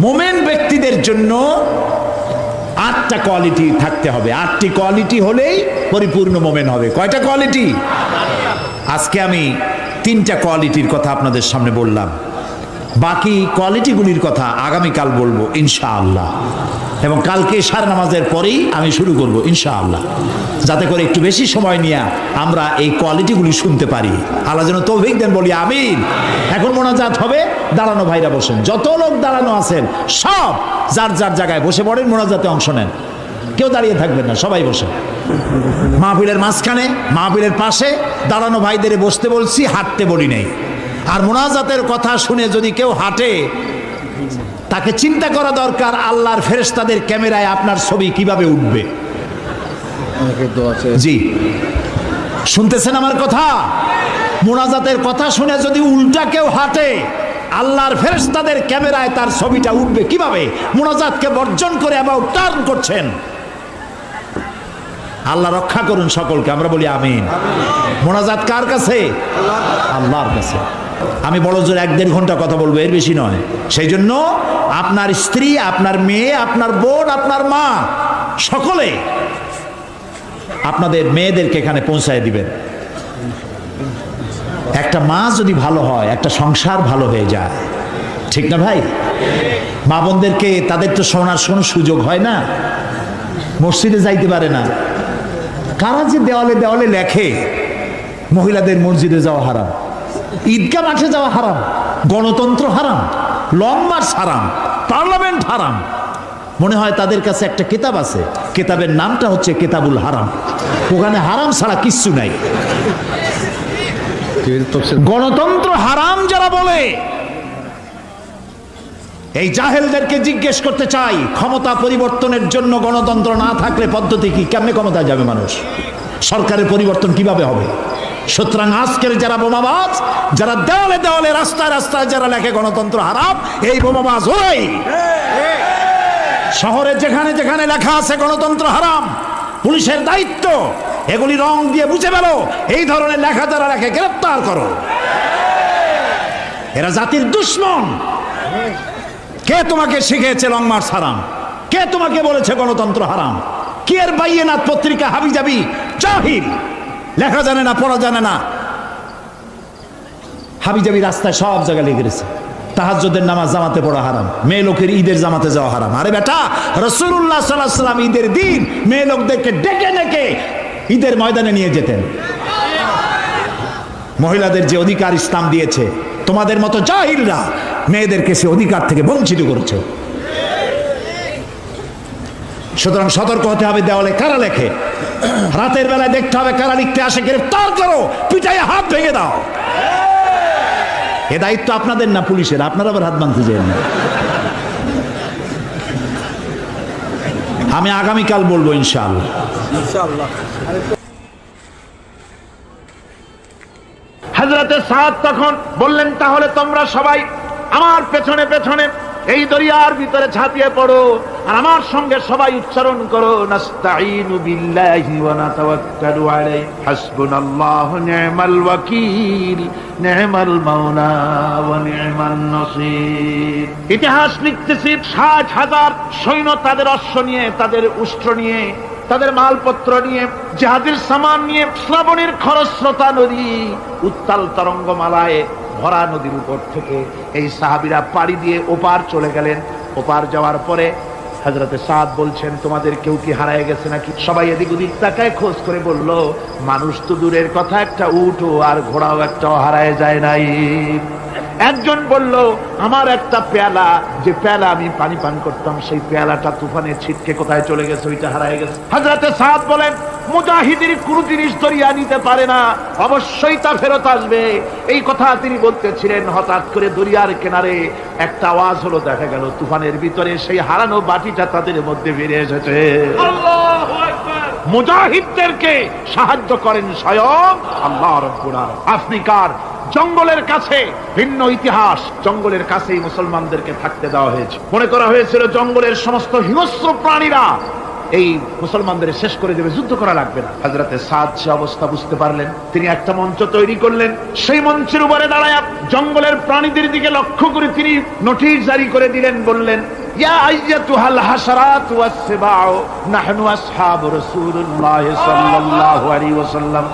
মুমিন ব্যক্তিদের জন্য 8টা কোয়ালিটি থাকতে হবে। 8টি কোয়ালিটি হলেই পরিপূর্ণ মুমিন হবে। কয়টা কোয়ালিটি? আজকে আমি 3টা কোয়ালিটির কথা আপনাদের সামনে বললাম, বাকি কোয়ালিটিগুলির কথা আগামীকাল বলবো ইনশাআল্লাহ। এবং কালকে সার নামাজের পরেই আমি শুরু করব ইনশাআল্লাহ, যাতে করে একটু বেশি সময় নিয়ে আমরা এই কোয়ালিটিগুলি শুনতে পারি। আল্লাহ যেন তৌফিক দেন, বলি আমিন। এখন মোনাজাত হবে, দাঁড়ানো ভাইরা বসেন, যত লোক দাঁড়ানো আছেন সব যার যার জায়গায় বসে পড়েন, মোনাজাতে অংশ নেন, কেউ দাঁড়িয়ে থাকবেন না, সবাই বসে। মাহফিলের মাঝখানে, মাহফিলের পাশে দাঁড়ানো ভাইদের বসতে বলছি, হাঁটতে বলি নাই। আর মোনাজাতের কথা শুনে যদি কেউ হাঁটে, তাকে চিন্তা করা দরকার আল্লাহর ফেরেশতাদের ক্যামেরায় আপনার ছবি কিভাবে উঠবে। জি, শুনতেছেন আমার কথা? মোনাজাতের কথা শুনে যদি উল্টা কেউ হাঁটে, আল্লাহর ফেরেশতাদের ক্যামেরায় তার ছবিটা উঠবে কিভাবে? মোনাজাতকে বর্জন করে অ্যাবাউট টার্ন করছেন। আল্লাহ রক্ষা করুন সকলকে, আমরা বলি আমিন। মোনাজাত কার কাছে? আল্লাহর কাছে। আমি বড় জোর 1-1.5 ঘন্টা কথা বলবো, এর বেশি নয়। সেই জন্য আপনার স্ত্রী, আপনার মেয়ে, আপনার বোন, আপনার মা, সকলে আপনাদের মেয়েদেরকে এখানে পৌঁছায় দিবেন। একটা মা যদি ভালো হয়, একটা সংসার ভালো হয়ে যায়, ঠিক না ভাই? মা বোনদেরকে, তাদের তো শোনার কোনো সুযোগ হয় না, মসজিদে যাইতে পারে না। কারা যে দেওয়ালে দেওয়ালে লেখে মহিলাদের মসজিদে যাওয়া হারাম, ঈদগাহ মাঠে যাওয়া হারাম, গণতন্ত্র হারাম, লং মার্চ হারাম, পার্লামেন্ট হারাম। মনে হয় তাদের কাছে একটা কিতাব আছে, কিতাবের নামটা হচ্ছে কিতাবুল হারাম। ওখানে হারাম ছাড়া কিচ্ছু নাই। গণতন্ত্র হারাম যারা বলে, এই জাহেলদেরকে জিজ্ঞেস করতে চাই, ক্ষমতা পরিবর্তনের জন্য গণতন্ত্র না থাকলে পদ্ধতি কি? কেমনে ক্ষমতায় যাবে মানুষ? সরকারের পরিবর্তন কিভাবে হবে? সুতরাং আজকের যারা বোমাবাজ, যারা দেওয়ালে দেওয়ালে, রাস্তায় রাস্তায় যারা লেখে গণতন্ত্র হারাম, এই বোমাবাজ ওই। শহরে যেখানে যেখানে লেখা আছে গণতন্ত্র হারাম, পুলিশের দায়িত্ব এগুলি রং দিয়ে বুঝে ফেলো, এই ধরনের লেখা যারা লেখে গ্রেফতার করো। এরা জাতির দুশ্মন। কে তোমাকে শিখিয়েছে লং মার্চ হারাম? কে তোমাকে বলেছে গণতন্ত্র হারাম? কি এর বাইয়েনাত পত্রিকা হাবিজাবি জাহিল, লেখা জানে না, পড়া জানে না, হাবিজাবি রাস্তায় সব জায়গায় লিখে গেছে তাহাজ্জুদের নামাজ জামাতে পড়া হারাম, মেয়ে লোকের ঈদের জামাতে যাওয়া হারাম। আরে বেটা, রাসূলুল্লাহ সাল্লাল্লাহু আলাইহি ওয়াসাল্লাম ঈদের দিন মেয়ে লোকদেরকে ডেকে ডেকে ঈদের ময়দানে নিয়ে যেতেন। মহিলাদের যে অধিকার ইসলাম দিয়েছে, তোমাদের মতো জাহিলরা মেয়েদেরকে সে অধিকার থেকে বঞ্চিত করেছে। সুতরাং সতর্ক হতে হবে, দেওয়ালে কারা লেখে, রাতের বেলায় দেখতে হবে কারা লিখতে আসে, গ্রেফতার করো, পিটাইয়ে হাত ভেঙে দাও। এ দায়িত্ব আপনাদের না পুলিশের, আপনারা আবার হাত বাঁধতে চান না। আমি আগামীকাল বলবো ইনশাআল্লাহ। হযরতে সাদ তখন বললেন, তাহলে তোমরা সবাই আমার পেছনে পেছনে এই দরিয়ার ভিতরে ঝাঁপিয়ে পড়ো, আর আমার সঙ্গে সবাই উচ্চারণ করো, নাস্তাঈনু বিল্লাহি ওয়া নাতাওয়াক্কালু আলাইহি হাসবুনাল্লাহু নি'মাল ওয়াকিল নি'মাল মাওলা ওয়া নি'মান নাসির। ইতিহাস লিখতেছি, 60,000 সৈন্য তাদের অশ্ব নিয়ে, তাদের উষ্ট্র নিয়ে, তাদের মালপত্র নিয়ে, জাহাজের সামান নিয়ে শ্রাবণের খরস্রোতা নদী, উত্তাল তরঙ্গমালায় ভরা নদীর উপর থেকে এই সাহাবীরা পাড়ি দিয়ে ওপার চলে গেলেন। ওপার যাওয়ার পরে হযরতে সাদ বলছেন, তোমাদের কেউ কি হারায় গেছে নাকি? সবাই এদিক ওদিক তাকায়, খোঁজ করে বলল, মানুষ তো দূরের কথা, একটা উট আর ঘোড়াও একটাও হারায় যায় নাই। একজন বলল, আমার একটা পেয়ালা, যে পেয়ালা আমি পানি পান করতাম, সেই পেয়ালাটা তুফানে ছিটকে কোথায় চলে গেছে, ওইটা হারায় গেছে। হযরতে সাদ বলেন, মুজাহিদের কোনো জিনিস দরিয়া নিতে পারে না, অবশ্যই তা ফেরত আসবে। এই কথা তিনি বলতেছিলেন, হঠাৎ করে দরিয়ার কিনারে একটা আওয়াজ হলো, দেখা গেল তুফানের ভিতরে সেই হারানো বাটিটা তাদের মধ্যে ফিরে এসেছে। আল্লাহু আকবার। মুজাহিদদেরকে সাহায্য করেন স্বয়ং আল্লাহ রাব্বুল আলামিন। আফ্রিকার জঙ্গলের কাছে ভিন্ন ইতিহাস, জঙ্গলের কাছেই মুসলমানদেরকে থাকতে দেওয়া হয়েছে। মনে করা হয়েছিল জঙ্গলের সমস্ত হিংস্র প্রাণীরা এই মুসলমানদের শেষ করে দেবে, যুদ্ধ করা লাগবে না। হযরতে সাদ সে অবস্থা বুঝতে পারলেন, তিনি একটা মঞ্চ তৈরি করলেন। সেই মঞ্চের উপরে দাঁড়ায় জঙ্গলের প্রাণীদের দিকে লক্ষ্য করে তিনি নোটিশ জারি করে দিলেন, বললেন, ইয়া আইয়াতুহাল হাশারাত ওয়াস সিবাউ নাহনু আসহাবু রাসূলুল্লাহ সাল্লাল্লাহু আলাইহি ওয়াসাল্লাম।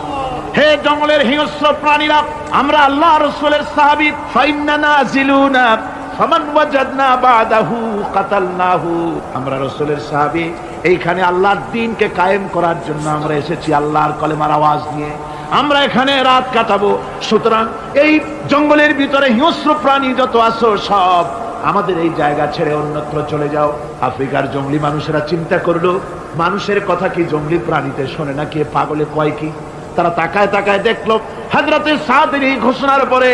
হে জঙ্গলের হিংস্র প্রাণীরা, আমরা আল্লাহ রাসূলের সাহাবী, ফাইন্না নাজিলুনা ফামান ওয়াজাদনা বাদাহু কাতালনাহু। আমরা রাসূলের সাহাবী, এইখানে আল্লাহর দ্বীনকে কায়েম করার জন্য আমরা এসেছি আল্লাহর কলেমার আওয়াজ নিয়ে। আমরা এখানে রাত কাটাবো। সুতরাং এই জঙ্গলের ভিতরে হিংস্র প্রাণী যত আছো সব আমাদের এই জায়গা ছেড়ে অন্যত্র চলে যাও। আফ্রিকার জঙ্গলি মানুষেরা চিন্তা করলো, মানুষের কথা কি জঙ্গলি প্রাণীতে শোনে না, কে পাগলে কয় কি? তারা তাকায় তাকায় দেখলো হযরতে সাদের এই ঘোষণার পরে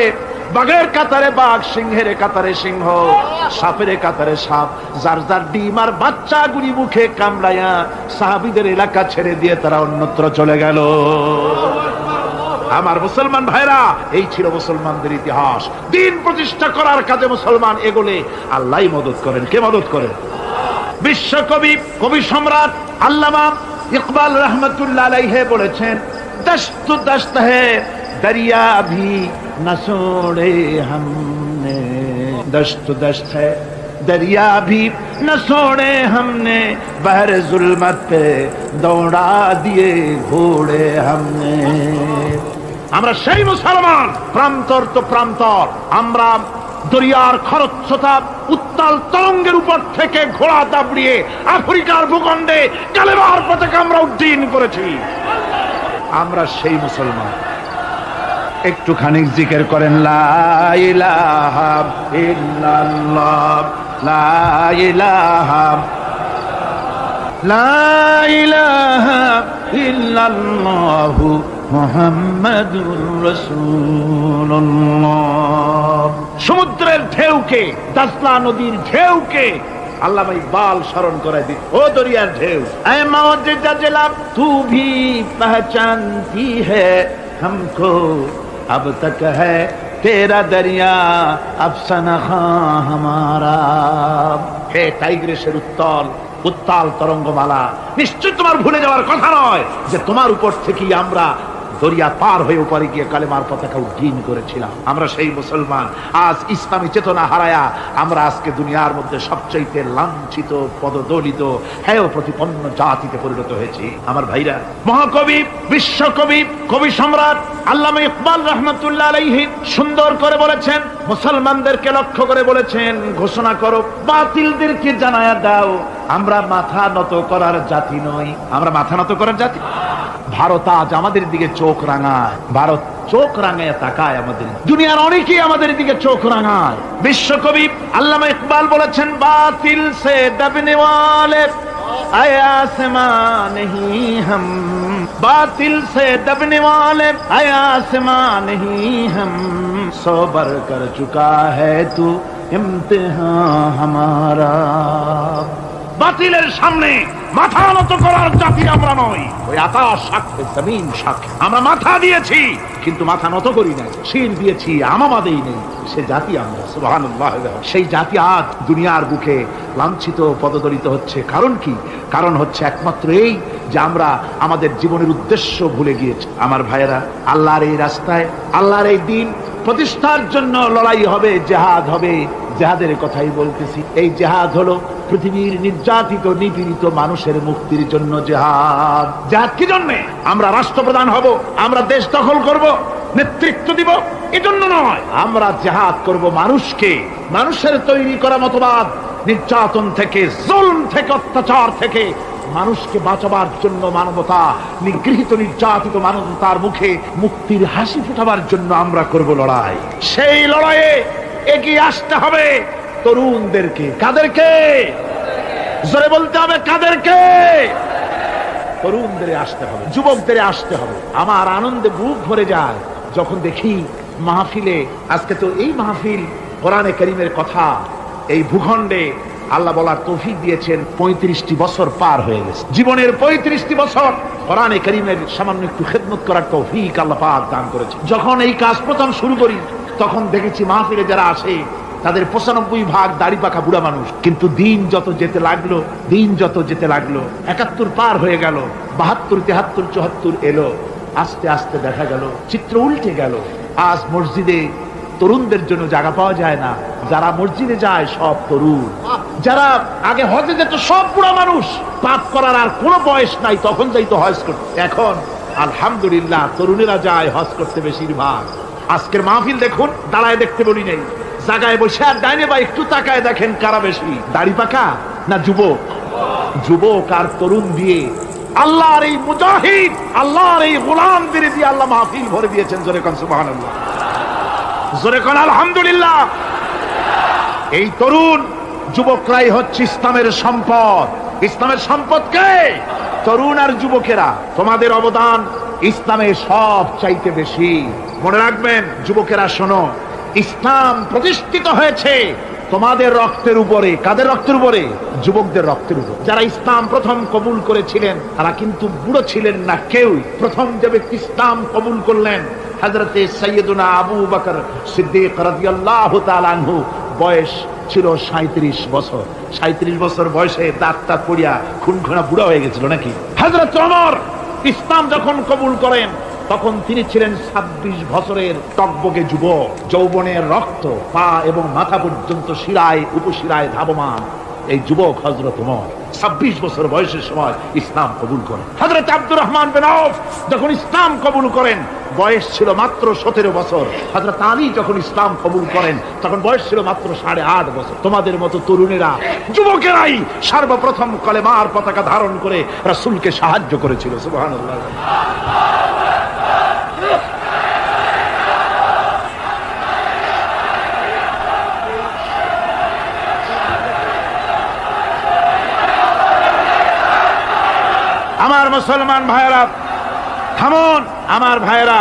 বাঘের কাতারে বাঘ, সিংহের কাতারে সিংহ, সাপের কাতারে সাপ, যার যার ডিম আর বাচ্চাগুলি মুখে কামড়ায়া সাহাবীদের এলাকা ছেড়ে দিয়ে তারা অন্যত্র চলে গেল। আমার মুসলমান ভাইরা, এই ছিল মুসলমানদের ইতিহাস। দ্বীন প্রতিষ্ঠা করার কাজে মুসলমান এগোলে আল্লাহই মদত করেন। কে মদত করেন? বিশ্বকবি, কবি সম্রাট আল্লামা ইকবাল রহমতুল্লাহ আলাইহি বলেছেন, দশত দশত হ্যায় দরিয়া ভি না ছোড়ে हमने, दश्त दश्त है दरिया भी न छोड़े हमने, बहर जुल्मत पे दौड़ा दिए घोड़े हमने। আমরা সেই মুসলমান, প্রান্তর তো প্রান্তর। আমরা দরিয়ার খরস্রোতা উত্তাল তরঙ্গের উপর থেকে ঘোড়া দাবড়িয়ে আফ্রিকার ভূখণ্ডে কালেমার পতাকা আমরা উড্ডীন করেছি। আমরা সেই মুসলমান। একটুখানি জিকির করেন, লা ইলাহা ইল্লাল্লাহ, লা ইলাহা, লা ইলাহা ইল্লাল্লাহ মুহাম্মাদুর রাসূলুল্লাহ। সমুদ্রের ঢেউকে, দাজলা নদীর ঢেউকে আল্লামা ইকবাল স্মরণ করায় দিন, ও দরিয়ার ঢেউ, এ মওজে জাজলা তু ভি পহচানতি হ্যায় हमको, अब तक है तेरा दरिया अफसाना हमारा। হে টাইগ্রিসের উত্তাল উত্তাল তরঙ্গমালা, নিশ্চয় তোমার ভুলে যাওয়ার কথা নয় যে তোমার উপর থেকেই আমরা দরিয়া পার হয়ে উপরে গিয়ে কালেমার পতাকা উড্ডীন করেছিলাম। আমরা সেই মুসলমান। আজ ইসলামী চেতনা হারায়া আমরা আজকে দুনিয়ার মধ্যে সবচাইতে লাঞ্ছিত, পদদলিত, হেয় প্রতিপন্ন জাতিতে পরিণত হয়েছি। আমার ভাইরা, মহাকবি, বিশ্বকবি, কবি সম্রাট আল্লামা ইকবাল রহমতুল্লাহ আলাইহি সুন্দর করে বলেছেন, মুসলমানদেরকে লক্ষ্য করে বলেছেন, ঘোষণা করো, বাতিলদেরকে জানায়া দাও, আমরা মাথা নত করার জাতি নই। আমরা মাথা নত করার জাতি। ভারত আজ আমাদের দিকে চোখ রাঙায়, ভারত চোখ রাঙায় তাকায় আমাদের। দুনিয়ার অনেকেই আমাদের দিকে চোখ রাঙায়। বিশ্বকবি আল্লামা ইকবাল বলেছেন, বাতিল সে দবনে ওয়ালে আয়া আসমান হি হাম, বাতিল সে দবনে ওয়ালে আয়া আসমান হি হাম, সবর কর চুকা হ্যায় তু ইমতিহান হামারা। বাতিলের সামনে মাথা নত করার জাতি আমরা নই। ওই আকাশ সাক্ষী, জমিন সাক্ষী, আমরা মাথা দিয়েছি কিন্তু মাথা নত করি নাই, শির দিয়েছি আমামা দেই নেই, সে জাতি আমরা। সুবহানাল্লাহ। সেই জাতি আজ দুনিয়ার বুকে লাঞ্ছিত, পদদলিত হচ্ছে। কারণ কি? কারণ হচ্ছে একমাত্র এই যে আমরা আমাদের জীবনের উদ্দেশ্য ভুলে গিয়েছি। আমার ভাইয়েরা, আল্লাহর এই রাস্তায়, আল্লাহর এই দিন প্রতিষ্ঠার জন্য লড়াই হবে, জিহাদ হবে। জিহাদের কথাই বলতেছি। এই জিহাদ হলো পৃথিবীর নির্যাতিত, নিপীড়িত মানুষের মুক্তির জন্য জিহাদ। জিহাদ কি জন্য? আমরা রাষ্ট্রপ্রধান হব, আমরা দেশ দখল করব, নেতৃত্ব দিব, এজন্য নয়। আমরা জিহাদ করব মানুষকে, মানুষের তৈরি করা মতবাদ, নির্যাতন থেকে, জুলম থেকে, অত্যাচার থেকে মানুষকে বাঁচাবার জন্য, মানবতা নিগৃহীত, নির্যাতিত মানবতার মুখে মুক্তির হাসি ফোটাবার জন্য আমরা করব লড়াই। সেই লড়াইয়ে এগিয়ে আসতে হবে তরুণদেরকে। কাদেরকে? জোরে বলতে হবে, কাদেরকে? তরুণদের আসতে হবে, যুবকদের আসতে হবে। আমার আনন্দে বুক ভরে যায় যখন দেখি মাহফিলে, আজকে তো এই মাহফিল কোরআনে কারীমের কথা, এই ভূখণ্ডে আল্লাহ বলার তৌফিক দিয়েছেন। 35টি বছর পার হয়ে গেছে, জীবনের 35টি বছর কোরআনে কারীমের সামান্য একটু খেদমত করার তৌফিক আল্লাহ পাক দান করেছে। যখন এই কাজ প্রথম শুরু করি তখন দেখেছি মাহফিলে যারা আসে তাদের 95% দাড়ি পাকা বুড়া মানুষ। কিন্তু দিন যত যেতে লাগলো, দিন যত যেতে লাগলো, 71 পার হয়ে গেল, 72, 73, 74 এলো, আস্তে আস্তে দেখা গেল চিত্র উল্টে গেল। আজ মসজিদে তরুণদের জন্য জায়গা পাওয়া যায় না। যারা মসজিদে যায় সব তরুণ, যারা আগে হজে যেত সব বুড়া মানুষ। পাপ করার আর কোনো বয়স নাই, তখন যাইতো হজ করতে। এখন আলহামদুলিল্লাহ তরুণেরা যায় হজ করতে বেশিরভাগ। আজকের মাহফিল দেখুন, দাঁড়ায় দেখতে বলি নাই, জায়গায় বসে আর ডাইনে বা একটু তাকায় দেখেন কারা বেশি, দাড়ি পাকা না যুবক? যুবক আর তরুণ দিয়ে আল্লাহর এই মুজাহিদ, আল্লাহর এই গোলামদের দিয়ে আল্লাহ মাহফিল ভরে দিয়েছেন। জোরে কোন সুবহানাল্লাহ, জোরে কোন আলহামদুলিল্লাহ। এই তরুণ যুবকরাই হচ্ছে ইসলামের সম্পদ। ইসলামের সম্পদ কে? তরুণ আর যুবকেরা। তোমাদের অবদান ইসলামে সব চাইতে বেশি। মনে রাখবেন যুবকেরা, শোনো, ইসলাম প্রতিষ্ঠিত হয়েছে তোমাদের রক্তের উপরে। কাদের রক্তের উপরে? যুবকদের রক্তের উপর। যারা ইসলাম প্রথম কবুল করেছিলেন তারা কিন্তু বুড়ো ছিলেন না কেউ। প্রথম যে ব্যক্তি ইসলাম কবুল করলেন হযরতে সাইয়্যিদুনা আবু বকর সিদ্দিক রাদিয়াল্লাহু তাআলা আনহু, বয়স ছিল 37 বছর। 37 বছর বয়সে দাঁতটা পড়িয়া খুনখুনা বুড়া হয়ে গেছিল নাকি? হযরত ওমর ইসলাম যখন কবুল করেন তখন তিনি ছিলেন 26 বছরের টকবকে যুবক। যৌবনের রক্ত পা এবং মাথা পর্যন্ত শিরায় উপশিরায় ধাবমান এই যুবক হযরত ওমর 26 বছর বয়সের সময় ইসলাম কবুল করেন। হযরত আব্দুর রহমান বিন আউফ যখন ইসলাম কবুল করেন বয়স ছিল মাত্র 17 বছর। হযরত আলী যখন ইসলাম কবুল করেন তখন বয়স ছিল মাত্র 8.5 বছর। তোমাদের মতো তরুণেরা, যুবকেরাই সর্বপ্রথম কলেমার পতাকা ধারণ করে রাসূলকে সাহায্য করেছিল। সুবহানাল্লাহ। আমার মুসলমান ভাইয়েরা থামুন, আমার ভাইয়েরা,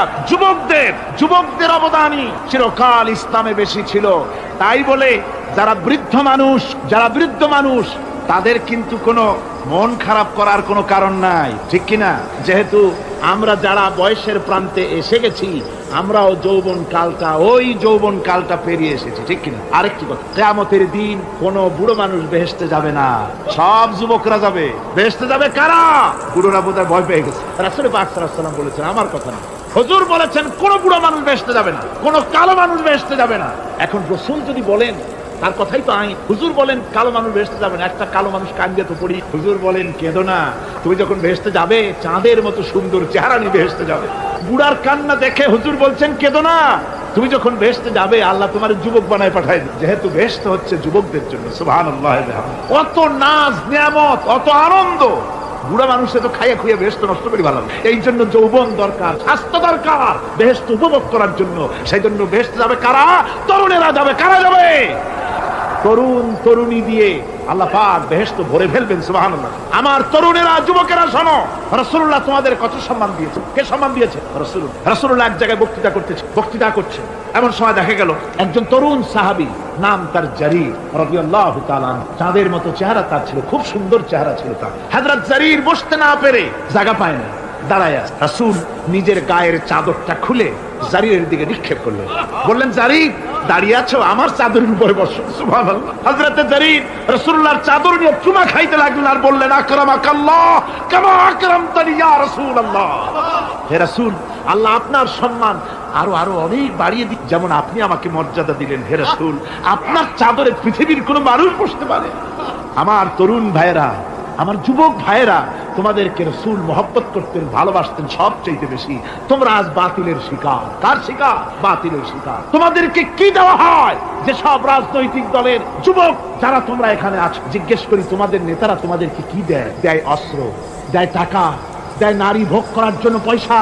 যুবকদের অবদানই চিরকাল ইসলামে বেশি ছিল। তাই বলে যারা বৃদ্ধ মানুষ তাদের কিন্তু কোনো মন খারাপ করার কোনো কারণ নাই, ঠিক কিনা? যেহেতু আমরা যারা বয়সের প্রান্তে এসে গেছি আমরাও ওই যৌবন কালটা পেরিয়ে এসেছি, ঠিক কিনা? আরেকটি কথা, কিয়ামতের দিন কোন বুড়ো মানুষ বেহেশতে যাবে না, সব যুবকরা যাবে। বেহেশতে যাবে কারা? বুড়োরা বোধহয় ভয় পেয়ে গেছে। রাসূল পাক সাল্লাল্লাহু আলাইহি ওয়াসাল্লাম বলেছেন, আমার কথা না, হুজুর বলেছেন কোন বুড়ো মানুষ বেহেশতে যাবে না, কোন কালো মানুষ বেহেশতে যাবে না। এখন রাসূল যদি বলেন তার কথাই তো আইন। হুজুর বলেন কালো মানুষ বেহেশতে যাবে না, একটা কালো মানুষ কান্দে তো পড়ি। হুজুর বলেন কেঁদো না, তুমি যখন বেহেশতে যাবে চাঁদের মতো সুন্দর চেহারা নিয়ে বেহেশতে যাবে। বুড়ার কান্না দেখে হুজুর বলছেন কেঁদো না, তুমি যখন বেহেশতে যাবে আল্লাহ তোমার যুবক বানায় পাঠায় দেবে। যেহেতু বেহেশত হচ্ছে যুবকদের জন্য। সুবহানাল্লাহ। অত নাজ নিয়ামত, অত আনন্দ, বুড়া মানুষে তো খাইয়া খুইয়া বেহেশত নষ্ট করি ভালো। এই জন্য যৌবন দরকার, স্বাস্থ্য দরকার বেহেশত উপভোগ করার জন্য। সেই জন্য বেহেশতে যাবে কারা? তরুণেরা যাবে। কারা যাবে? তরুণ তরুণী দিয়ে আল্লাহ পাক বেহেশত ভরে ফেলবেন। সুবহানাল্লাহ। আমার তরুণেরা, যুবকেরা শোনো, রাসূলুল্লাহ তোমাদের কত সম্মান দিয়েছে। কে সম্মান দিয়েছে? রাসূলুল্লাহ এক জায়গায় বক্তৃতা করছে। এমন সময় দেখা গেল একজন তরুণ সাহাবী, নাম তার জারীর রাদিয়াল্লাহু তাআলা। চাঁদের মতো চেহারা তার ছিল, খুব সুন্দর চেহারা ছিল তার। হযরত জারীর বসতে না পেরে জায়গা পায় না, দাঁড়ায় আছে। রাসূল নিজের গায়ের চাদরটা খুলে জারীরের দিকে নিক্ষেপ করলেন, বললেন, জারীর দাঁড়িয়ে আছো, আমার চাদরের উপরে বসো। সুবহানাল্লাহ। হযরতে জারীর রাসূলুল্লাহর চাদর নিয়ে চুমা খাইতে লাগলেন আর বললেন, আকরামাকাল্লাহ কামা আকরামতানি ইয়া রাসূলুল্লাহ। হে রাসূল, আল্লাহ আপনার সম্মান আরো অনেক বাড়িয়ে দিন, যেমন আপনি আমাকে মর্যাদা দিলেন। হে রাসূল, আপনার চাদরে পৃথিবীর কোনো মানুষ বসতে পারে? আমার তরুণ ভাইয়েরা, আমার যুবক ভাইয়েরা, তোমাদেরকে রাসূল মহব্বত করতেন, ভালোবাসতেন সবচেয়ে বেশি। তোমরা আজ বাতিলের শিকার। কার শিকার? বাতিলের শিকার। তোমাদেরকে কি দেওয়া হয়? যে সব রাজনৈতিক দলের যুবক যারা তোমরা এখানে আছো, জিজ্ঞেস করি তোমাদের নেতারা তোমাদেরকে কি দেয়? দেয় অস্ত্র, দেয় টাকা, দেয় নারী ভোগ করার জন্য পয়সা,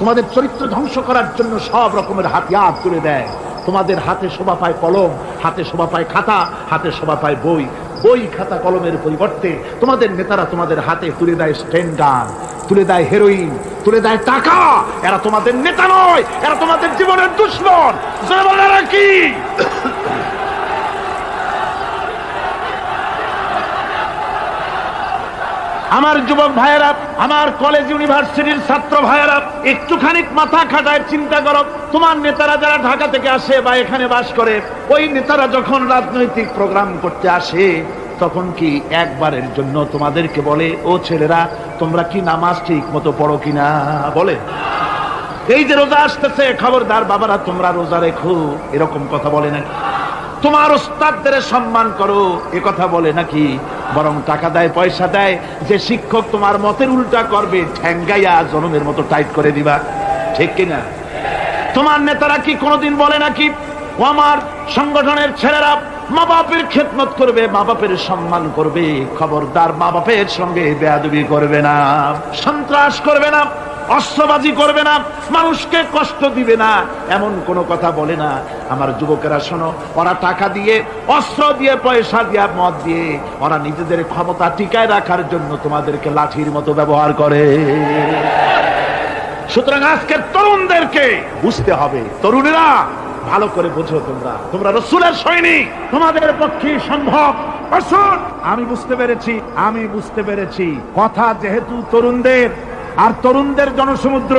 তোমাদের চরিত্র ধ্বংস করার জন্য সব রকমের হাতিয়ার তুলে দেয়। তোমাদের হাতে শোভা পায় কলম, হাতে শোভা পায় খাতা, হাতে শোভা পায় বই। বই খাতা কলমের পরিবর্তে তোমাদের নেতারা তোমাদের হাতে তুলে দেয় স্টেন গান, তুলে দেয় হেরোইন, তুলে দেয় টাকা। এরা তোমাদের নেতা নয়, এরা তোমাদের জীবনের দুশমন। কি আমার যুবক ভাইয়েরা, আমার কলেজ ইউনিভার্সিটির ছাত্র ভাইয়েরা, একটুখানি মাথা খাটায় চিন্তা করো। তোমার নেতারা যারা ঢাকা থেকে আসে বা এখানে বাস করে, ওই নেতারা যখন রাজনৈতিক প্রোগ্রাম করতে আসে তখন কি একবারের জন্য তোমাদেরকে বলে, ও ছেলেরা তোমরা কি নামাজ ঠিক মতো পড়ো কিনা? বলে? এই যে রোজা আসতেছে, খবরদার বাবারা তোমরা রোজা রেখো, এরকম কথা বলে নাকি? তোমার ওস্তাদদের সম্মান করো, এ কথা বলে নাকি? বরং টাকা দেয়, পয়সা দেয়, যে শিক্ষক তোমার মতের উল্টা করবে ঠ্যাঙ্গাইয়া জনমের মতো টাইট করে দিবা, ঠিক কিনা? তোমার নেতারা কি কোনোদিন বলে নাকি ও আমার সংগঠনের ছেলেরা, মা বাপের খেদমত করবে, মা বাপের সম্মান করবে, খবরদার মা বাপের সঙ্গে বেয়াদবি করবে না, সন্ত্রাস করবে না, অস্ত্রবাজি করবে না, মানুষকে কষ্ট দিবে না, এমন কোনো কথা বলে না। আমার যুবকেরা শোনো, ওরা টাকা দিয়ে, অস্ত্র দিয়ে, পয়সা দিয়ে, মদ দিয়ে ওরা নিজেদের ক্ষমতা টিকায় রাখার জন্য তোমাদেরকে লাঠির মতো ব্যবহার করে। সুতরাং আজকের তরুণদেরকে বুঝতে হবে, তরুণেরা ভালো করে বোঝো, তোমরা রাসূলের সৈনিক, তোমাদের পক্ষে সম্ভব। আমি বুঝতে পেরেছি কথা যেহেতু তরুণদের, আর তরুণদের জনসমুদ্র,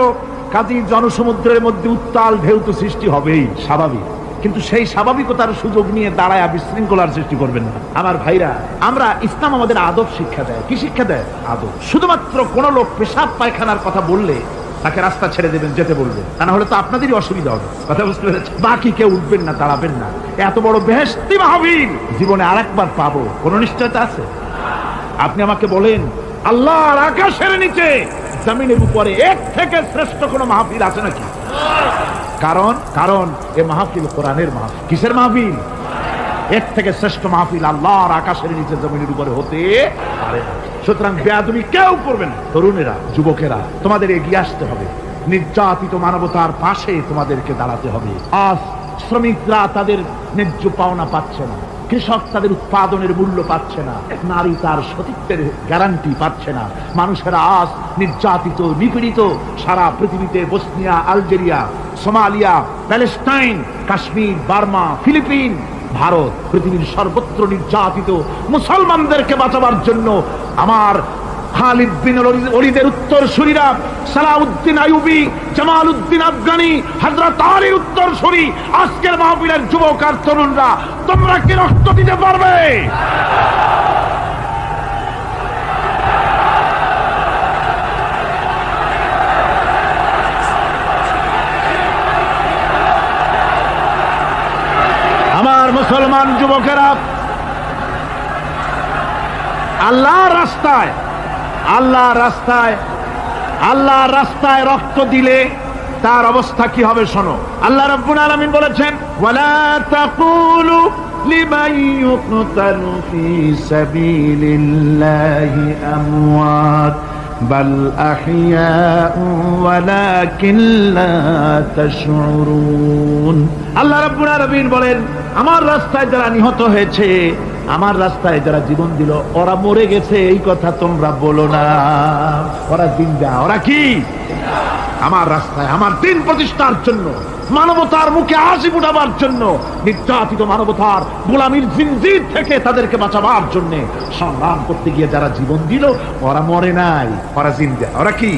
কাজী জনসমুদ্রের মধ্যে উত্তাল ঢেউ তো সৃষ্টি হবেই, স্বাভাবিক। কিন্তু সেই স্বাভাবিকতার সুযোগ নিয়ে দাঁড়ায় বিশৃঙ্খলার সৃষ্টি করবেন না। আমার ভাইরা, আমরা ইসলাম আমাদের আদব শিক্ষা দেয়। কি শিক্ষা দেয়? আদব। শুধুমাত্র কোন লোক পেশাব পায়খানার কথা বললে তাকে রাস্তা ছেড়ে দেবেন, যেতে বলবেন, তা না হলে তো আপনাদেরই অসুবিধা হবে। কথা বুঝতে পেরেছেন? বাকি কেউ উঠবেন না, দাঁড়াবেন না। এত বড় বেহেশতি মাহফিল জীবনে আরেকবার পাবো, কোন নিশ্চয়তা আছে? আপনি আমাকে বলেন, আল্লাহর আকাশের নিচে, জমিনের উপরে এর থেকে শ্রেষ্ঠ কোন মাহফিল আছে নাকি? কারণ এ মাহফিল কোরআনের মাহফিল। কিসের মাহফিল? এর থেকে শ্রেষ্ঠ মাহফিল আল্লাহর আকাশের নিচে, জমিনের উপরে হতে পারে না। সুতরাং বেয়াদবি কেউ করবে না। তরুণেরা, যুবকেরা, তোমাদের এগিয়ে আসতে হবে। নির্যাতিত মানবতার পাশে তোমাদেরকে দাঁড়াতে হবে। আজ শ্রমিকরা তাদের ন্যায্য পাওনা পাচ্ছে না, কৃষক তাদের উৎপাদনের মূল্য পাচ্ছে না, নারী তার সতীত্বের গ্যারান্টি পাচ্ছে না। মানুষেরা আজ নির্যাতিত, নিপীড়িত। সারা পৃথিবীতে Bosnia, Algeria, Somalia, Palestine, Kashmir, Burma, Philippines, Bharat, পৃথিবীর সর্বত্র নির্যাতিত মুসলমানদেরকে বাঁচাবার জন্য আমার খালিদ বিন ওলীদের উত্তরসূরিরা, সালাউদ্দিন আইয়ুবী, জামালউদ্দিন আফগানি, হযরত আলীর উত্তরসূরি, আজকের মাহফিলের যুবক আর তরুণরা, তোমরা কি রক্ত দিতে পারবে? আমার মুসলমান যুবকেরা, আল্লাহর রাস্তায় রক্ত দিলে তার অবস্থা কি হবে শোনো। আল্লাহ রাব্বুল আলামিন বলেছেন, ওয়ালা তাকুলু লিমান ইউকতালু ফি সাবিলিল্লাহি আমওয়াত বাল আহইয়াউ ওয়ালাকিন লা তাশউরুন। আল্লাহ রাব্বুল আলামিন বলেন, আমার রাস্তায় যারা নিহত হয়েছে, আমার রাস্তায় যারা জীবন দিল, ওরা মরে গেছে এই কথা তোমরা বলো না। ওরা জিন্দা। ওরা কি? আমার রাস্তায়, আমার দিন প্রতিষ্ঠার জন্য, মানবতার মুখে হাসি ফুটাবার জন্য, নির্যাতিত মানবতার গোলামীর জিনজির থেকে তাদেরকে বাঁচাবার জন্য সংগ্রাম করতে গিয়ে যারা জীবন দিল, ওরা মরে নাই, ওরা জিন্দা। ওরা কি?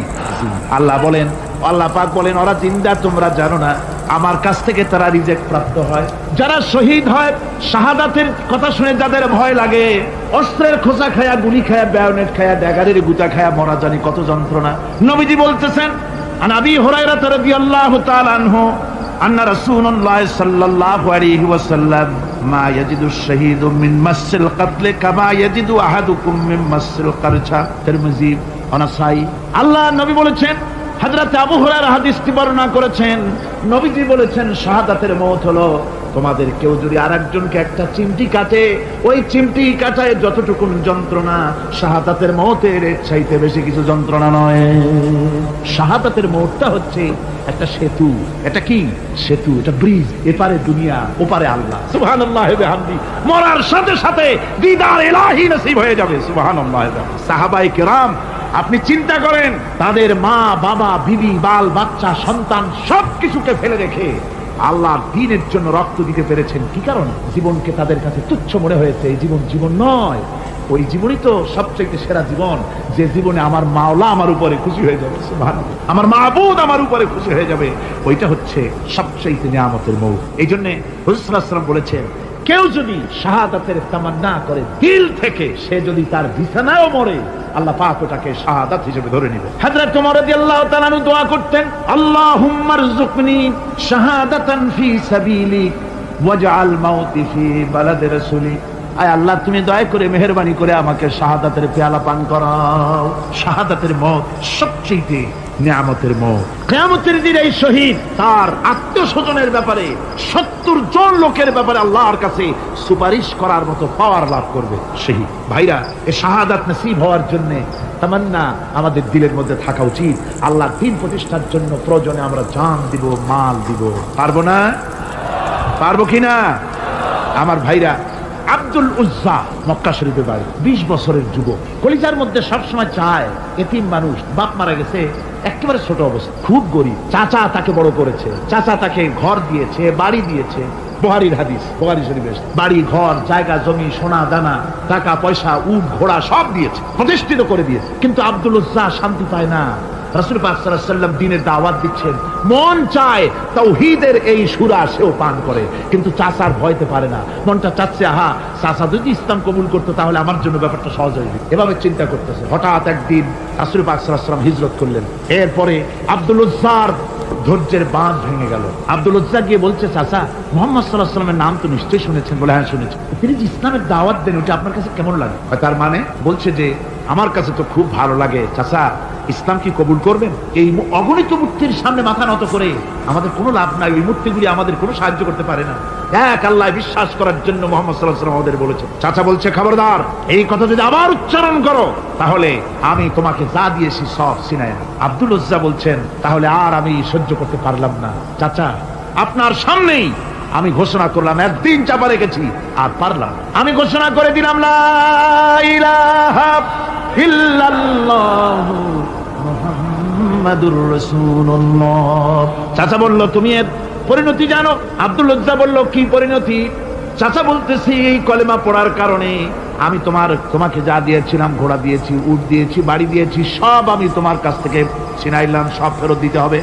আল্লাহ বলেন, আল্লাহ পাক বলেন, ওরা জিন্দা তোমরা জানো না। আমার কাছ থেকে তারা রিজেক্ট প্রাপ্ত হয়। যারা শহীদ হয়, শাহাদাতের কথা শুনে যাদের ভয় লাগে, অস্ত্রের খোঁচা খায়া, গুলি খায়া, বায়োনেট খায়া, ড্যাগারের গুতা খায়া মরা, জানি কত যন্ত্রণা। নবীজি বলতেছেন, আন আবি হুরায়রা রাদিয়াল্লাহু তাআলা আনহু আন্না রাসূলুল্লাহ সাল্লাল্লাহু আলাইহি ওয়াসাল্লাম মা ইয়াজিদু আশ-শাহীদু মিন মাসসিল কাতল কামা ইয়াজিদু আহাদুকুম মিন মাসসিল কারছা। তিরমিজি, নাসাই। আল্লাহ নবী বলেছেন, হযরত আবু হুরায়রা হাদিসটি বর্ণনা করেছেন, নবীজি বলেছেন, শাহাদাতের মওত হলো তোমাদের কেউ যদি আরেকজনকে একটা চিমটি কাটে, ওই চিমটি কাটায় যতটুকু যন্ত্রণা, শাহাদাতের মওতের চাইতে বেশি কিছু যন্ত্রণা নয়। শাহাদাতের মওতটা হচ্ছে একটা সেতু। এটা কি সেতু? এটা ব্রিজ। এপারে দুনিয়া, ওপারে আল্লাহ। সুবহানাল্লাহ ওয়া বিহামদি। মরার সাথে সাথে দিদার ইলাহি নসিব হয়ে যাবে। সুবহানাল্লাহ। সাহাবায়ে কেরাম, আপনি চিন্তা করেন, তাদের মা, বাবা, বিবি, বাল বাচ্চা, সন্তান সবকিছুকে ফেলে রেখে আল্লাহর দ্বীনের জন্য রক্ত দিতে পেরেছেন। কি কারণে? জীবনকে তাদের কাছে তুচ্ছ মনে হয়েছে। এই জীবন জীবন নয়। ওই জীবনই তো সবচেয়ে সেরা জীবন, যে জীবনে আমার মাওলা আমার উপরে খুশি হয়ে যাবে, সুবহানাল্লাহ, আমার মাবুদ আমার উপরে খুশি হয়ে যাবে। ওইটা হচ্ছে সবচেয়ে নিয়ামতের মৌত। এই জন্য রাসূল সাল্লাল্লাহু আলাইহি ওয়াসাল্লাম বলেছেন, কেউ যদি শাহাদাতের তামান্না করে দিল থেকে, সে যদি তার বিছানায়ও মরে, আল্লাহ পাক ওটাকে শাহাদাত হিসেবে ধরে নেবে। হযরত ওমর রাদিয়াল্লাহু তাআলা আনহু দোয়া করতেন, আল্লাহুম্মা রযুকনি শাহাদাতান ফি সাবিলিক ওয়াজআল মাউতি ফি বালাদি রাসূলি। আয় আল্লাহ, তুমি দয়া করে মেহেরবানি করে আমাকে শাহাদাতের পেয়ালা পান করাও। শাহাদাতের মওত সবচেয়ে নিয়ামতের মওত। কিয়ামতের দিন এই শহীদ তার আত্মীয় স্বজনের ব্যাপারে 70 জন লোকের ব্যাপারে আল্লাহর কাছে সুপারিশ করার মতো পাওয়ার লাভ করবে শহীদ। ভাইরা, এই শাহাদাত নসিব হওয়ার জন্য তামান্না আমাদের দিলের মধ্যে থাকা উচিত। আল্লাহর দ্বীন প্রতিষ্ঠার জন্য প্রয়োজনে আমরা জান দিব, মাল দিব। পারবো না? পারবো কিনা? আমার ভাইরা, আব্দুল উজ্জা মক্কা শরীফে বাড়ি, 20 বছরের যুবক, কলিজার মধ্যে সবসময় চায় এতিম মানুষ, বাপ মারা গেছে, একেবারে ছোট অবস্থা, খুব গরিব। চাচা তাকে বড় করেছে, চাচা তাকে ঘর দিয়েছে, বাড়ি দিয়েছে। বুখারীর হাদিস, বুখারী শরীফে বাড়ি, ঘর, জায়গা, জমি, সোনা দানা, টাকা পয়সা, উট ঘোড়া সব দিয়েছে, প্রতিষ্ঠিত করে দিয়েছে। কিন্তু আব্দুল উজ্জা শান্তি পায় না। রাসূল পাক সাল্লাল্লাহু আলাইহি ওয়াসাল্লাম দ্বীনের দাওয়াত দিচ্ছেন, মন চায় তাওহীদের এই সূরা সেও পান করে, কিন্তু চাচার ভয়তে পারে না। মনটা চাচ্ছে, আহা, চাচা যদি ইসলাম কবুল করতো তাহলে আমার জন্য ব্যাপারটা সহজ হয়ে যেত। এভাবে চিন্তা করতেছে। হঠাৎ একদিন রাসূল পাক সাল্লাল্লাহু আলাইহি ওয়াসাল্লাম হিজরত করলেন। এরপরে আব্দুল উজ্জার ধৈর্যের বাঁধ ভেঙে গেল। আব্দুল উজ্জা গিয়ে বলছে, চাচা, মুহাম্মদ সাল্লাল্লাহু আলাইহি ওয়াসাল্লামের নাম তো নিশ্চয়ই শুনেছেন। বলে, হ্যাঁ শুনেছি। তিনি যে ইসলামের দাওয়াত দেন, ওটা আপনার কাছে কেমন লাগে? তার মানে বলছে যে, আমার কাছে তো খুব ভালো লাগে। চাচা, ইসলাম কি কবুল করবেন? এই অগণিত মূর্তির সামনে মাথা নত করে আমাদের কোনো লাভ নাই। ওই মূর্তিগুলি আমাদের কোনো সাহায্য করতে পারে না। এক আল্লাহ বিশ্বাস করার জন্য মুহাম্মদ সাল্লাল্লাহু আলাইহি ওয়াসাল্লাম আমাদের বলেছে। চাচা বলছে, খবরদার, এই কথা যদি আবার উচ্চারণ করো তাহলে আমি তোমাকে যা দিয়েছি সব ছিনায় নেব। আব্দুল উজ্জা বলছেন, তাহলে আর আমি সহ্য করতে পারলাম না। চাচা, আপনার সামনেই আমি ঘোষণা করলাম, একদিন চাপা রেখেছি আর পারলাম। আমি ঘোষণা করে দিলাম, লা ইলাহা ইল্লাল্লাহু মুহাম্মাদুর রাসূলুল্লাহ। চাচা বলল, তুমি এর পরিণতি জানো? আব্দুল উজ্জা বলল, কি পরিণতি? চাচা বলতেছি, এই কলেমা পড়ার কারণে আমি তোমাকে যা দিয়েছিলাম, ঘোড়া দিয়েছি, উট দিয়েছি, বাড়ি দিয়েছি, সব আমি তোমার কাছ থেকে ছিনাইলাম, সব ফেরত দিতে হবে।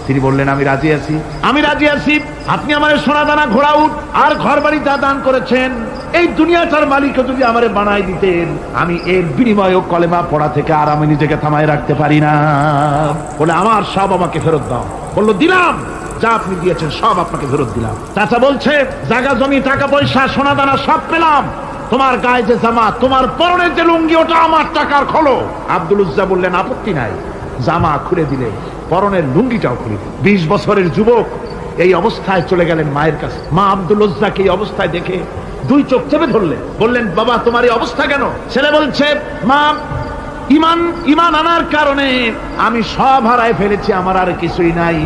তিনি বললেন, আমি রাজি আছি, আমি রাজি আছি। আপনি আমার সোনা দানা, ঘোড়া, উট আর ঘর বাড়ি যা দান করেছেন, এই দুনিয়াটার মালিক যদি আমারে বানাই দিতেন, আমি এর বিনিময়ে কলেমা পড়া থেকে আর আমি নিজেকে থামায় রাখতে পারি না। বলে, আমার সব আমাকে ফেরত দাও। বলল, দিলাম, যা আপনি দিয়েছেন সব আপনাকে ফেরত দিলাম। চাচা বলছে, জায়গা জমি, টাকা পয়সা, সোনা দানা সব পেলাম, তোমার গায়ে যে জামা, তোমার পরনের যে লুঙ্গি, ওটা আমার টাকার খোলো। আব্দুল উজ্জা বললেন, আপত্তি নাই। জামা খুলে দিলে, পরনের লুঙ্গিটাও খুলে দিলেন। 20 বছরের যুবক এই অবস্থায় চলে গেলেন মায়ের কাছে। মা আব্দুল উজ্জাকে এই অবস্থায় দেখে 2 চোখ চেপে ধরলেন। বললেন, বাবা, তোমার এই অবস্থা কেন? ছেলে বলছে, মা, ইমান আনার কারণে আমি সব হারায় ফেলেছি, আমার আর কিছুই নাই।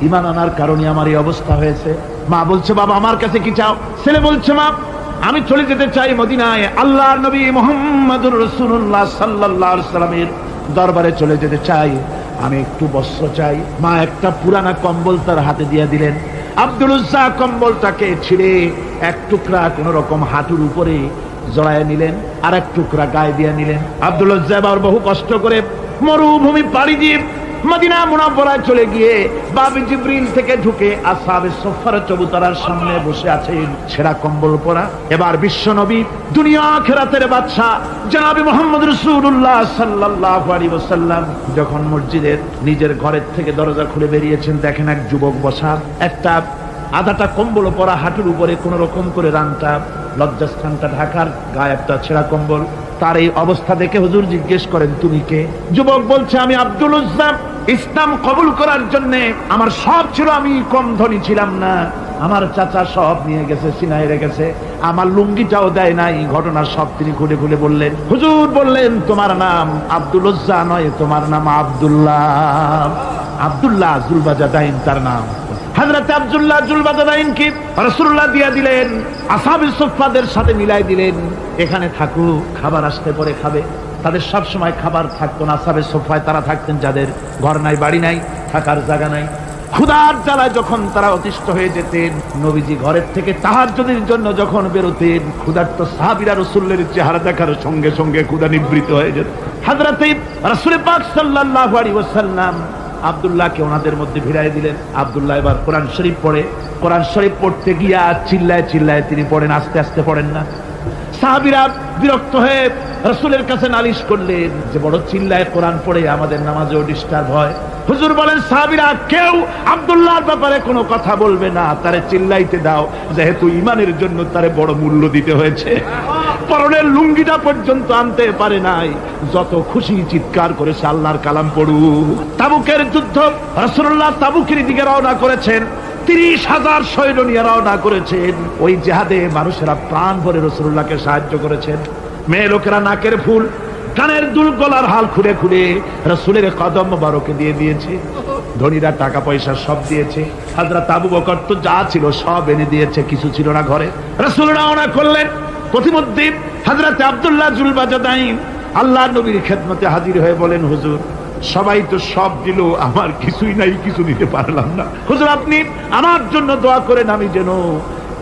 ইমান আনার কারণে আমার এই অবস্থা হয়েছে। মা বলছে, বাবা, আমার কাছে কি চাও? ছেলে বলছে, মা, আমি চলে যেতে চাই মদিনায়, আল্লাহর নবী মুহাম্মদুর রাসূলুল্লাহ সাল্লাল্লাহু আলাইহি ওয়াসাল্লামের দরবারে চলে যেতে চাই, আমি একটু বস্ত্র চাই। মা একটা পুরানা কম্বল তার হাতে দিয়ে দিলেন। আব্দুল উজ্জা কম্বলটাকে ছিঁড়ে এক টুকরা কোন রকম হাঁটুর উপরে জড়ায় নিলেন, আর এক টুকরা গায়ে দিয়ে নিলেন। আব্দুল উজ্জা আবার বহু কষ্ট করে মরুভূমি পাড়ি দিয়ে মদিনা মুনাওয়ারায় চলে গিয়ে বাবি জিবরিল থেকে ঢুকে আসহাবে সুফফার চবুতরার সামনে বসে আছেন, ছেঁড়া কম্বল পরা। এবার বিশ্ব নবী, দুনিয়া আখিরাতের বাদশা জনাবে মুহাম্মদ রাসূলুল্লাহ সাল্লাল্লাহু আলাইহি ওয়াসাল্লাম যখন মসজিদের নিজের ঘরের থেকে দরজা খুলে বেরিয়েছেন, দেখেন এক যুবক বসা, একটা আধাটা কম্বল পরা, হাঁটুর উপরে কোন রকম করে রানটা, লজ্জাস্থানটা ঢাকার, গায়ে একটা ছেঁড়া কম্বল। তার এই অবস্থা দেখে হুজুর জিজ্ঞেস করেন, তুমি কে? যুবক বলছে, আমি আব্দুল উজ্জা। ইসলাম কবুল করার জন্য আমার সব ছিল, আমি কম ধনী ছিলাম না, আমার চাচা সব নিয়ে গেছে, সিনাই রেখেছে, আমার লুঙ্গিটাও দেয় নাই। ঘটনা সব তিনি খুলে খুলে বললেন। হুজুর বললেন, তোমার নাম আব্দুল উজ্জা নয়, তোমার নাম আব্দুল্লাহ। আব্দুল্লাহ জুলবাজাদাইন তার নাম। হযরত আব্দুল্লাহ জুলবাজাদাইন কি রাসূলুল্লাহ দিয়া দিলেন, আসহাবে সুফফাদের সাথে মিলাই দিলেন, এখানে থাকো, খাবার আসতে পরে খাবে। তাদের সব সময় খাবার থাকতো না। আসহাবে সুফফায় তারা থাকতেন যাদের ঘর নাই, বাড়ি নাই, থাকার জায়গা নাই। ক্ষুধার জ্বালায় যখন তারা অতিষ্ঠ হয়ে যেতেন, নবীজি ঘরের থেকে তাহাজ্জুদের জন্য যখন বেরোতেন, ক্ষুধার্ত সাহাবীরা রাসূলের চেহারা দেখার সঙ্গে সঙ্গে ক্ষুধা নিবৃত্ত হয়ে যেত। হযরত রাসূল পাক সাল্লাল্লাহু আলাইহি ওয়াসাল্লাম আব্দুল্লাহকে ওনাদের মধ্যে ভিড়াই দিলেন। আব্দুল্লাহ এবার কোরআন শরীফ পড়ে। কোরআন শরীফ পড়তে গিয়া চিল্লায় চিল্লায় তিনি পড়েন, আস্তে আস্তে পড়েন না। সাহাবীরা বিরক্ত হয়ে রাসূলের কাছে নালিশ করলেন যে বড় চিল্লায় কোরআন পড়ে, আমাদের নামাজেও ডিস্টার্ব হয়। হুজুর বলেন, সাহাবীরা কেউ আব্দুল্লাহর ব্যাপারে কোনো কথা বলবে না, তারে চিল্লাইতে দাও, যেহেতু ঈমানের জন্য তারে বড় মূল্য দিতে হয়েছে। পরনের লুঙ্গিটা পর্যন্ত আনতে পারে নাই, যত খুশি চিৎকার করেছে আল্লাহর কালাম পড়ুক। তাবুকের যুদ্ধ, রাসূলুল্লাহ তাবুকের দিকে রওনা করেছেন, 30,000 সৈন্য নিয়ে রওনা করেছেন। ওই জিহাদে মানুষেরা প্রাণ ভরে রাসূলুল্লাহকে সাহায্য করেছেন। মেয়ে লোকেরা নাকের ফুল, কানের দুল, গলার হাল খুলে খুলে রাসূলের কদম মোবারকে দিয়ে দিয়েছে। ধনীরা টাকা পয়সা সব দিয়েছে। হযরত আবু বকর তো যা ছিল সব এনে দিয়েছে, কিছু ছিল না ঘরে। রাসূল রওনা করলেন। প্রতিমধ্যে হযরত আব্দুল্লাহ জুলবাজাদাইন আল্লাহর নবীর খেদমতে হাজির হয়ে বলেন, হুজুর সবাই তো সব দিল, আমার কিছুই নাই, কিছু দিতে পারলাম না। হুজুর আপনি আমার জন্য দোয়া করেন, আমি যেন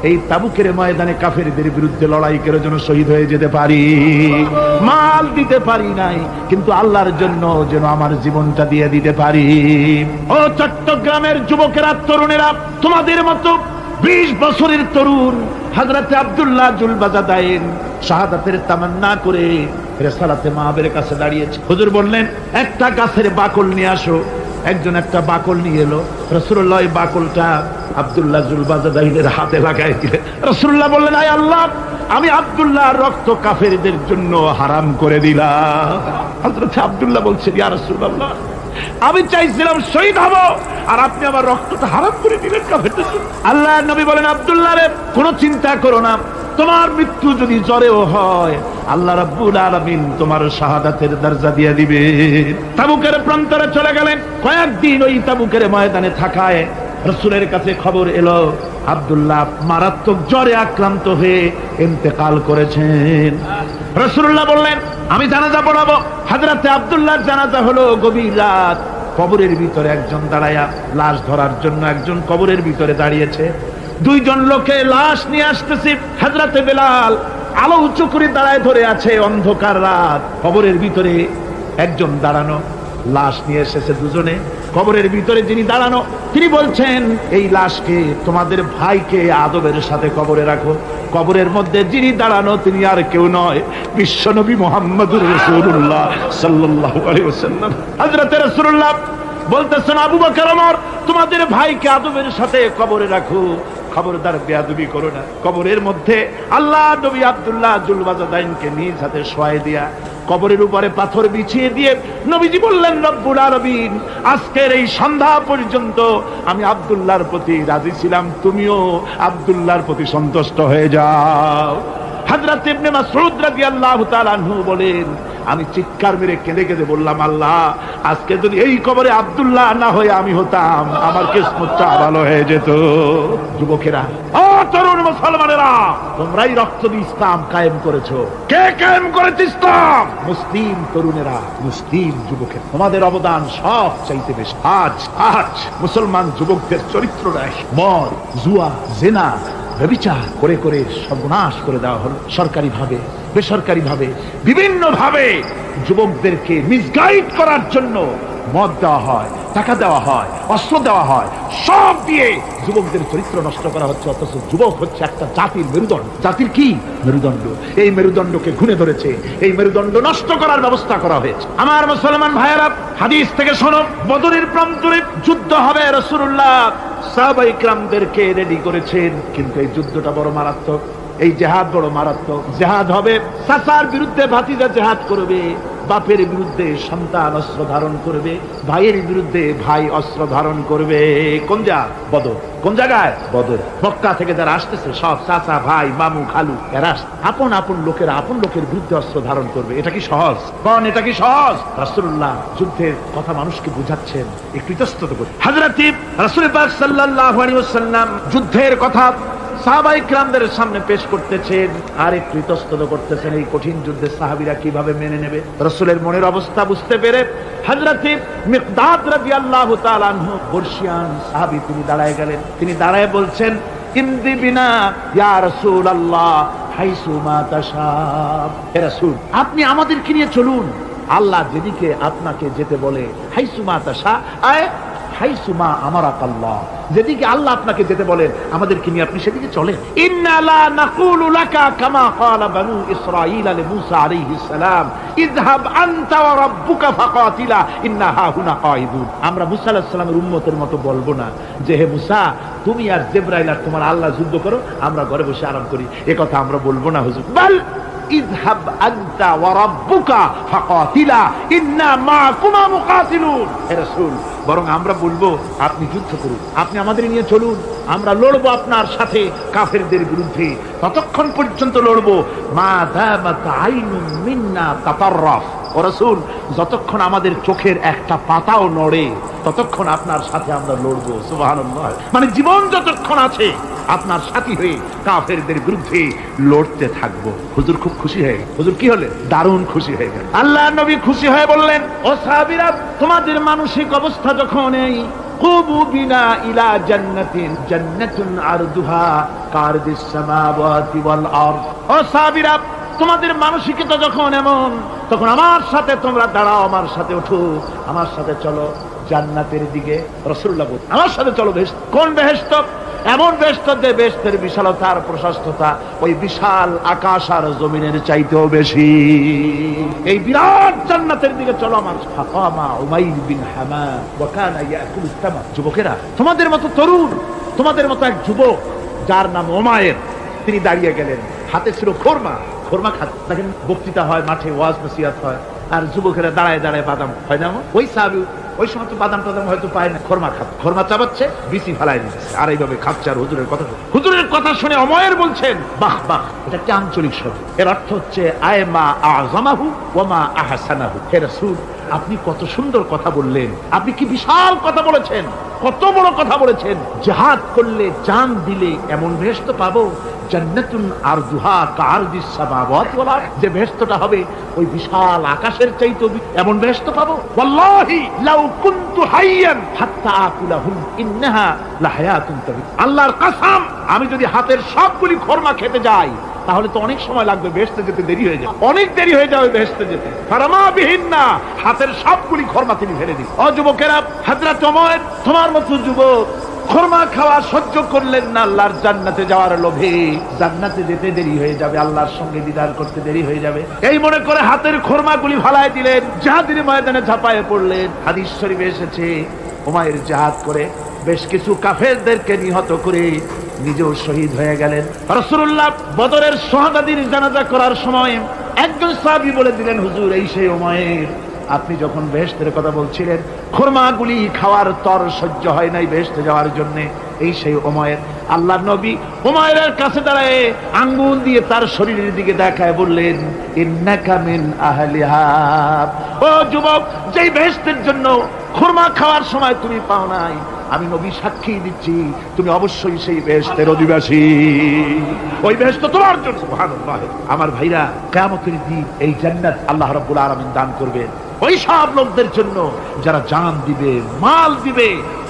এই তাবুকের ময়দানে কাফেরদের বিরুদ্ধে লড়াই করে যেন শহীদ হয়ে যেতে পারি। মাল দিতে পারি নাই, কিন্তু আল্লাহর জন্য যেন আমার জীবনটা দিয়ে দিতে পারি। ও চট্টগ্রামের যুবকেরা, তরুণেরা, তোমাদের মতো 20 বছরের তরুণ হযরত আব্দুল্লাহ জুলবাজাদাইন শাহাদাতের তামান্না করে রিসালাতে মাহবের কাছে দাঁড়িয়েছে। হুজুর বললেন, একটা গাছের বাকল নিয়ে আসো। একজন একটা বাকল নিয়ে এলো। রাসূলুল্লাহ এই বাকলটা আব্দুল্লাহ জুলবাজাদাইনের হাতে লাগাই দিলেন। রাসূলুল্লাহ বললেন, আয় আল্লাহ, আমি আব্দুল্লাহর রক্ত কাফেরদের জন্য হারাম করে দিলাম। হযরত আব্দুল্লাহ বলছেন, ইয়া রাসূলুল্লাহ, আমি চাইছিলাম শহীদ হব, আর আপনি আমার রক্তটা হারাম করে দিলেন কাফেরদের জন্য। আল্লাহর নবী বলেন, আব্দুল্লাহ রে, কোনো চিন্তা করো না, তোমার মৃত্যু যদি জ্বরেও হয়, আল্লাহ রাব্বুল আলামিন তোমার শাহাদাতের দরজা দিয়ে দিবে। তাবুকের প্রান্তরে চলে গেলেন। কয়েকদিন ওই তাবুকের ময়দানে থাকায় রাসূলের কাছে খবর এলো, আব্দুল্লাহ মারাত্মক জ্বরে আক্রান্ত হয়ে ইন্তেকাল করেছেন। রাসূলুল্লাহ বললেন, আমি জানাজা পড়াবো। হযরতে আব্দুল্লাহর জানাজা হলো গভীর রাত। কবরের ভিতরে একজন দাঁড়ায়া লাশ ধরার জন্য একজন কবরের ভিতরে দাঁড়িয়েছে। 2 জন লোকে লাশ নিয়ে আসতেছে। হযরতে বেলাল আলো উঁচু করে দাঁড়ায় ধরে আছে। অন্ধকার রাত, কবরের ভিতরে একজন দাঁড়ানো, লাশ নিয়ে এসেছে 2 জনে। কবরের ভিতরে যিনি দাঁড়ানো, তিনি বলছেন, এই লাশকে তোমাদের ভাইকে আদবের সাথে কবরে রাখো। কবরের মধ্যে যিনি দাঁড়ানো তিনি আর কেউ নয়, বিশ্বনবী মুহাম্মদুর রাসূলুল্লাহ সাল্লাল্লাহু আলাইহি ওয়াসাল্লাম। হযরতে রাসূলুল্লাহ বলতেছেন, আবু বকর ওমর, তোমাদের ভাইকে আদবের সাথে কবরে রাখো, খবরদার বেয়াদবি করো না। কবরের মধ্যে আল্লাহ নবী আব্দুল্লাহ জুলবাজাদাইনকে নিজ হাতে শোয়াই দিয়া কবরের উপরে পাথর বিছিয়ে দিয়ে নবীজি বললেন, রব্বুল আলামিন, আজকের এই সন্ধ্যা পর্যন্ত আমি আব্দুল্লাহর প্রতি রাজি ছিলাম, তুমিও আব্দুল্লাহর প্রতি সন্তুষ্ট হয়ে যাও। হযরত ইবনে মাসউদ রাদিয়াল্লাহু তাআলা আনহু বলেন, আমি চিৎকার মেরে কেঁদে কেঁদে বললাম, আল্লাহ, আজকে যদি এই কবরে আব্দুল্লাহ না হয়ে আমি হতাম, আমার কিসমতটা ভালো হয়ে যেত। যুবকেরা, ও তরুণ মুসলমানেরা, তোমরাই রক্ত দিয়ে ইসলাম কায়েম করেছো। কে কায়েম করেছে ইসলাম? মুসলিম তরুণেরা, মুসলিম যুবকের। তোমাদের অবদান সব চাইতে বেশি। আজ মুসলমান যুবকদের চরিত্র নাই, মদ, জুয়া, জিনা, ব্যভিচার করে করে সর্বনাশ করে দেওয়া হলো। সরকারি ভাবে, বেসরকারি ভাবে, বিভিন্ন ভাবে যুবকদেরকে মিসগাইড করার জন্য মদ দেওয়া হয়, টাকা দেওয়া হয়, অস্ত্র দেওয়া হয়, সব দিয়ে যুবকদের চরিত্র নষ্ট করা হচ্ছে। অথচ যুবক হচ্ছে একটা জাতির মেরুদণ্ড। জাতির কি মেরুদণ্ড? এই মেরুদণ্ডকে ঘুরে ধরেছে, এই মেরুদণ্ড নষ্ট করার ব্যবস্থা করা হয়েছে। আমার মুসলমান ভাইয়েরা, হাদিস থেকে শোনো, বদরের প্রান্তরে যুদ্ধ হবে। রাসূলুল্লাহ সাহাবায়ে কিরামদেরকে রেডি করেছেন, কিন্তু এই যুদ্ধটা বড় মারাত্মক। এই জিহাদ বড় মারাত্মক। জিহাদ হবে, চাচার বিরুদ্ধে ভাতিজা জিহাদ করবে, বাপের বিরুদ্ধে সন্তান অস্ত্র ধারণ করবে, ভাইয়ের বিরুদ্ধে ভাই অস্ত্র ধারণ করবে। কোন জায়গা? বদর। কোন জায়গায়? বদর। মক্কা থেকে যারা আসতেছে সব চাচা, ভাই, মামু, খালু, এরা আপন আপন লোকেরা আপন লোকের বিরুদ্ধে অস্ত্র ধারণ করবে। এটা কি সহজ? কোন এটা কি সহজ? রাসূলুল্লাহ যুদ্ধের কথা মানুষকে বুঝাচ্ছেন, একটু ইতস্তত করে। হযরত রাসূল পাক সাল্লাল্লাহু আলাইহি ওয়াসাল্লাম যুদ্ধের কথা সাহাবায়ে কিরামদের সামনে পেশ করতেছেন আর একটু ইতস্তত করতেছেন। এই কঠিন যুদ্ধে সাহাবীরা কিভাবে মেনে নেবে? রাসূলের মনের অবস্থা বুঝতে পেরে হযরত মিকদাদ রাদিয়াল্লাহু তাআলা আনহু, বর্ষিয়ান সাহাবী, তিনি দাঁড়ায় গেলেন। তিনি দাঁড়ায় বলছেন, ইমদি বিনা ইয়া রাসূলুল্লাহ হাইসু মা তাশা। হে রাসূল, আপনি আমাদেরকে নিয়ে চলুন, আল্লাহ যেদিকে আপনাকে যেতে বলে, হাইসু মা তাশা, আয় হাইসুমা আমারাকাল্লাহ, যেদিকে আল্লাহ আপনাকে যেতে বলেন আমাদেরকে নিয়ে আপনি সেদিকে চলেন। ইন্না লা নাকুলু লাকা কামা ক্বালা বানু ইসরাঈল লিমূসা আলাইহিস সালাম, ইযহাব আনতা ওয়া রাব্বুকা ফাকাতিলা ইন্না হাহুনা কাঈদুন। আমরা মূসা আলাইহিস সালামের উম্মতের মতো বলবো না যে, হে মূসা, তুমি আর জিবরাইল আর তোমার আল্লাহ যুদ্ধ করো, আমরা ঘরে বসে আরাম করি। এ কথা আমরা বলবো না হুজুর। বল ইযহাব আনতা ওয়া রাব্বুকা ফাকাতিলা ইন্না মাআকুমা মুকাতিলুন। হে রাসূল, বরং আমরা বলবো আপনি যুদ্ধ করুন, আপনি আমাদের নিয়ে চলুন, আমরা লড়বো আপনার সাথে কাফেরদের বিরুদ্ধে, ততক্ষণ পর্যন্ত লড়বো মা দামাত আইনুম মিন্না তাতাররাফ। ও রাসূল, যতক্ষণ আমাদের চোখের একটা পাতাও নড়ে ততক্ষণ আপনার সাথে আমরা লড়বো। সুবহানাল্লাহ। মানে জীবন যতক্ষণ আছে আপনার সাথী হয়ে কাফেরদের বিরুদ্ধে লড়তে থাকবো। হুজুর খুব খুশি হয়ে গেল। হুজুর কি হলেন? দারুণ খুশি হয়ে গেল। আল্লাহ নবী খুশি হয়ে বললেন, ও সাহাবীরা, তোমাদের মানসিক অবস্থা যখন এই কুবু বিনা ইলা জান্নাতিন জান্নাতুন আরদুহা কারদিস সামাওয়াতি ওয়াল আরদ। ও সাহাবীরা, তোমাদের মানসিকতা যখন এমন, তখন আমার সাথে তোমরা দাঁড়াও, আমার সাথে ওঠো, আমার সাথে চলো জান্নাতের দিকে। রাসূলুল্লাহ বলেন, আমার সাথে চলো বেহেশত। কোন বেহেশত? এমন বেহেশত যে বেহেশতের বিশালতা আর প্রশস্ততা ওই বিশাল আকাশ আর জমিনের চাইতেও বেশি। এই বিরাট জান্নাতের দিকে চলো আমার। ফাকামা উমাইর বিন হামাম ওয়া কানা ইয়াকুলু তামা। যুবকেরা, তোমাদের মতো তরুণ, তোমাদের মতো এক যুবক যার নাম উমাইর, তিনি দাঁড়িয়ে গেলেন, হাতে ছিল খোরমা। খোরমা খাচ্ছে। দেখেন বক্তৃতা হয়, মাঠে ওয়াজ নসিহত হয়, আর যুবকেরা দাঁড়ায় দাঁড়ায় বাদাম হয় না? ওই সাহাবী ওই সময় তো বাদাম টাদাম হয়তো পায় না, খোরমা খাচ্ছে, খোরমা চাবাচ্ছে, বিচি ফালাই দিচ্ছে, আর এইভাবে খাচ্ছে আর হুজুরের কথা শুনে। হুজুরের কথা শুনে উমাইর বলছেন, বাহ বাহ, এটা কি আঞ্চলিক শব্দ? এর অর্থ হচ্ছে আয়মা আযমাহু ওয়া মা আহসানাহু। হে রাসূল, আপনি কত সুন্দর কথা বললেন, আপনি কি বিশাল কথা বলেছেন, কত বড় কথা বলেছেন। জিহাদ করলে, জান দিলে এমন বেহেশত পাবো, জান্নাতুন আরদুহা কারদিস সামাওয়াতি ওয়াল আরদ, যে বেহেশতটা হবে ওই বিশাল আকাশের চাইতে, এমন বেহেশত পাবো। ওয়াল্লাহি লাউ কুনতু হাইয়ান হাত্তা আকুলাহু ইন্নাহা লাহায়াতুন তাবিদ। আল্লাহর কসম, আমি যদি হাতের সবগুলি খোরমা খেতে যাই তাহলে তো অনেক সময় লাগবে, বেহেশতে যেতে দেরি হয়ে যাবে, অনেক দেরি হয়ে যাবে বেহেশতে যেতে। ফারামা বিহিন্না, হাতের সবগুলি খোরমা তিনি ফেলে দিন। ও যুবকেরা, হযরত ওমর তোমার মতো যুবক খোরমা খাওয়া সহ্য করলেন না আল্লাহর জান্নাতে যাওয়ার লোভে। জান্নাতে যেতে দেরি হয়ে যাবে, আল্লাহর সঙ্গে দিদার করতে দেরি হয়ে যাবে, এই মনে করে হাতের খোরমাগুলি ফালায় দিলেন, জিহাদের ময়দানে ঝাঁপায়ে পড়লেন। হাদিস শরীফে এসেছে, উমাইর জিহাদ করে বেশ কিছু কাফেরদেরকে নিহত করে নিজেও শহীদ হয়ে গেলেন। রাসূলুল্লাহ বদরের শাহাদাতের জানাজা করার সময় একজন সাহাবী বলে দিলেন, হুজুর, এই সেই উমাইর, আপনি যখন বেহেশতের কথা বলছিলেন, খোরমাগুলি খাওয়ার তর সহ্য হয় নাই বেহেশতে যাওয়ার জন্য, এই সেই উমাইর। আল্লাহর নবী উমাইরের কাছে দাঁড়ায় আঙ্গুল দিয়ে তার শরীরের দিকে দেখায় বললেন, ইন্নাকা মিন আহলিহা। ও যুবক, যেই বেহেশতের জন্য খোরমা খাওয়ার সময় তুমি পাও নাই, আমি নবী সাক্ষী দিচ্ছি, তুমি অবশ্যই সেই বেহেশতের অধিবাসী, ওই বেহেশত তোমার জন্য। সুবহানাল্লাহ। আমার ভাইরা, কিয়ামতের দিন এই জান্নাত আল্লাহ রাব্বুল আলামিন দান করবেন ওই সব লোকদের জন্য যারা জান দিবে, মাল দিবে,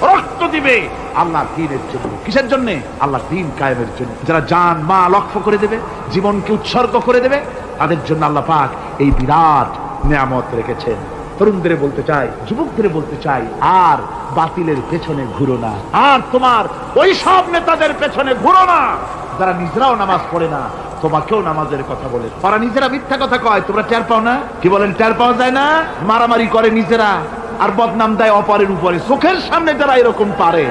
রক্ত দিবে আল্লাহর দ্বীনের জন্য। কিসের জন্য? আল্লাহর দ্বীন কায়েমের জন্য। যারা জান মাল ওয়াকফ করে দেবে, জীবনকে উৎসর্গ করে দেবে, তাদের জন্য আল্লাহ পাক এই বিরাট নিয়ামত রেখেছেন। তরুণদের বলতে চাই, যুবকদের বলতে চাই, আর বাতিলের পেছনে ঘুরো না, আর তোমার ওই সব নেতাদের পেছনে ঘুরো না যারা নিজেরাও নামাজ পড়ে না, তোমাকেও নামাজের কথা বলে। ওরা নিজেরা মিথ্যা কথা কয়, তোমরা টের পাও না? কি বলেন, টের পাওয়া যায় না? মারামারি করে নিজেরা আর বদনাম দেয় অপরের উপরে। চোখের সামনে যারা এরকম পারে,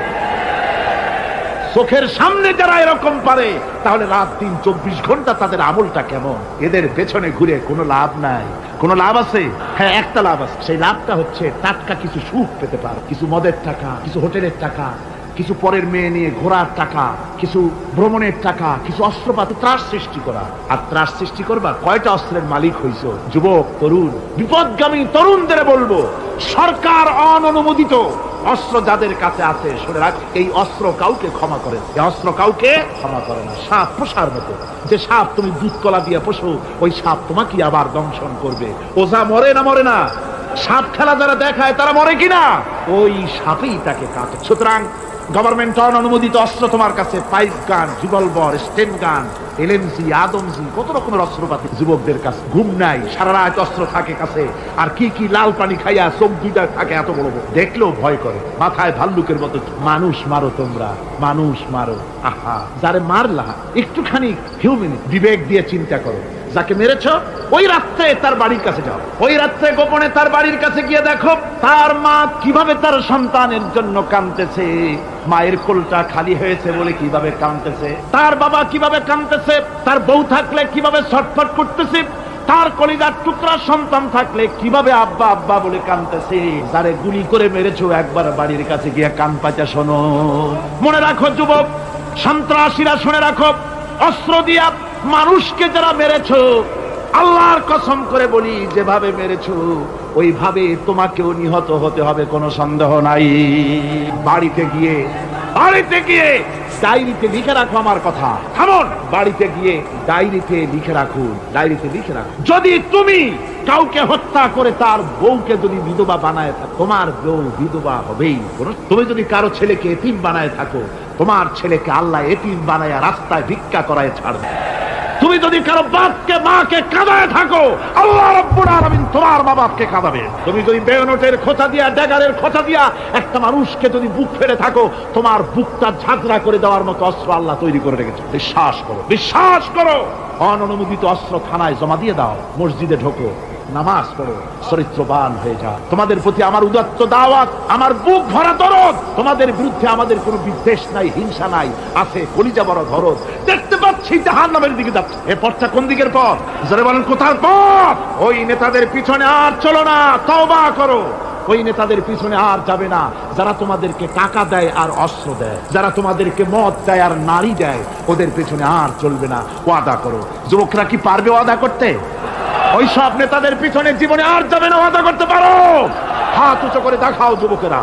চোখের সামনে যারা এরকম পারে, তাহলে রাত দিন 24 ঘন্টা তাদের আমলটা কেমন? এদের পেছনে ঘুরে কোনো লাভ নাই। কোনো লাভ আছে? হ্যাঁ, একটা লাভ আছে। সেই লাভটা হচ্ছে টাটকা কিছু সুখ পেতে পারো, কিছু মদের টাকা, কিছু হোটেলের টাকা, কিছু পরের মেয়ে নিয়ে ঘোরার টাকা, কিছু ভ্রমণের টাকা, কিছু অস্ত্রপাতি, ত্রাস সৃষ্টি করা। আর ত্রাস সৃষ্টি করবা, কয়টা অস্ত্রের মালিক হইছো? যুবক, তরুণ, বিপদগামী তরুণদের বলবো, সরকার অননুমোদিত অস্ত্র যাদের কাছে আছে, শুনে রাখ, এই অস্ত্র কাউকে ক্ষমা করে, এই অস্ত্র কাউকে ক্ষমা করে না। সাপ পোষার মতো, যে সাপ তুমি দুধ কলা দিয়ে পোষো, ওই সাপ তোমাকে আবার দংশন করবে। ওঝা মরে না? মরে না। সাপ খেলা যারা দেখায় তারা মরে কিনা? ওই সাপেই তাকে কাটে। সুতরাং গভর্নমেন্ট অনুমোদিত অস্ত্র তোমার কাছে, পাইপ গান, রিভলভার, স্টেন গান, এলএমজি, আদমজি, কত রকমের অস্ত্রপাতি যুবকদের কাছে। ঘুম নাই, সারা রাত অস্ত্র থাকে কাছে, আর কি কি লাল পানি খাইয়া চোখ দুইটা থাকে এত বড় বড়, দেখলেও ভয় করে। মাথায় ভাল্লুকের মতো মানুষ মারো তোমরা, মানুষ মারো। আহা, যারে মারলা একটুখানি হিউম্যান বিবেক দিয়ে চিন্তা করো। যাকে মেরেছ ওই রাত্রে তার বাড়ির কাছে যাও, ওই রাত্রে গোপনে তার বাড়ির কাছে গিয়ে দেখো তার মা কিভাবে তার সন্তানের জন্য কাঁদতেছে। মায়ের কোলটা খালি হয়েছে বলে কিভাবে কাঁদতেছে, তার বাবা কিভাবে কাঁদতেছে, তার বউ থাকলে কিভাবে ছটফট করতেছে, তার কলিজার টুকরা সন্তান থাকলে কিভাবে আব্বা আব্বা বলে কাঁদতেছে। যারে গুলি করে মেরেছো একবার বাড়ির কাছে গিয়ে কান পাচা শোনো। মনে রাখো যুবক, সন্ত্রাসীরা শুনে রাখো, অস্ত্র দিয়া মানুষকে যারা মেরেছো, আল্লাহর কসম করে বলি যেভাবে মেরেছো ওইভাবে তোমাকেও নিহত হতে হবে, কোনো সন্দেহ নাই। বাড়িতে গিয়ে ডায়েরিতে লিখে রাখো আমার কথা। থামুন, বাড়িতে গিয়ে ডায়েরিতে লিখে রাখুন, ডায়েরিতে লিখে রাখুন। যদি তুমি কাউকে হত্যা করে তার বউকে যদি বিধবা বানায় থাকো, তোমার বউ বিধবা হবেই। তুমি যদি কারো ছেলেকে এতিম বানায় থাকো, তোমার ছেলেকে আল্লাহ এতিম বানায় রাস্তায় ভিক্ষা করায় ছাড়বে। তুমি যদি কারো বাপকে মাকে কাঁদায় থাকো, আল্লাহ রাব্বুল আলামিন তোমার মা বাপকে কাঁদাবে। তুমি যদি বেয়নটের খোঁচা দিয়া, ড্যাগারের খোঁচা দিয়া একটা মানুষকে যদি বুক ফেলে থাকো, তোমার বুকটা ঝাঁঝরা করে দেওয়ার মতো অস্ত্র আল্লাহ তৈরি করে রেখেছে। বিশ্বাস করো, বিশ্বাস করো। অননুমোদিত অস্ত্র থানায় জমা দিয়ে দাও, মসজিদে ঢোকো, নামাজ পড়ো, চরিত্রবান হয়ে যাও। তোমাদের প্রতি আমার উদাত্ত দাওয়াত, আমার বুক ভরা দরদ। তোমাদের বিরুদ্ধে আমাদের কোনো বিদ্বেষ নাই, হিংসা নাই, আছে কলিজা বড় দরদ। দেখতে পাচ্ছি জাহান্নামের দিকে যাচ্ছে। এ পথটা কোন দিকের পথ? যারা বলেন কোথার পথ? ওই নেতাদের পিছনে আর চলো না, তওবা করো। ওই নেতাদের পিছনে আর যাবে না যারা তোমাদেরকে টাকা দেয় আর অস্ত্র দেয়, যারা তোমাদেরকে মদ দেয় আর নারী দেয়, ওদের পিছনে আর চলবে না। ওয়াদা করো। যুবকরা কি পারবে ওয়াদা করতে? ওই সব নেতাদের পিছনে জীবনে আর যাবে না। ওয়াদা করতে পারো? হাত উঁচু করে দেখাও যুবকেরা।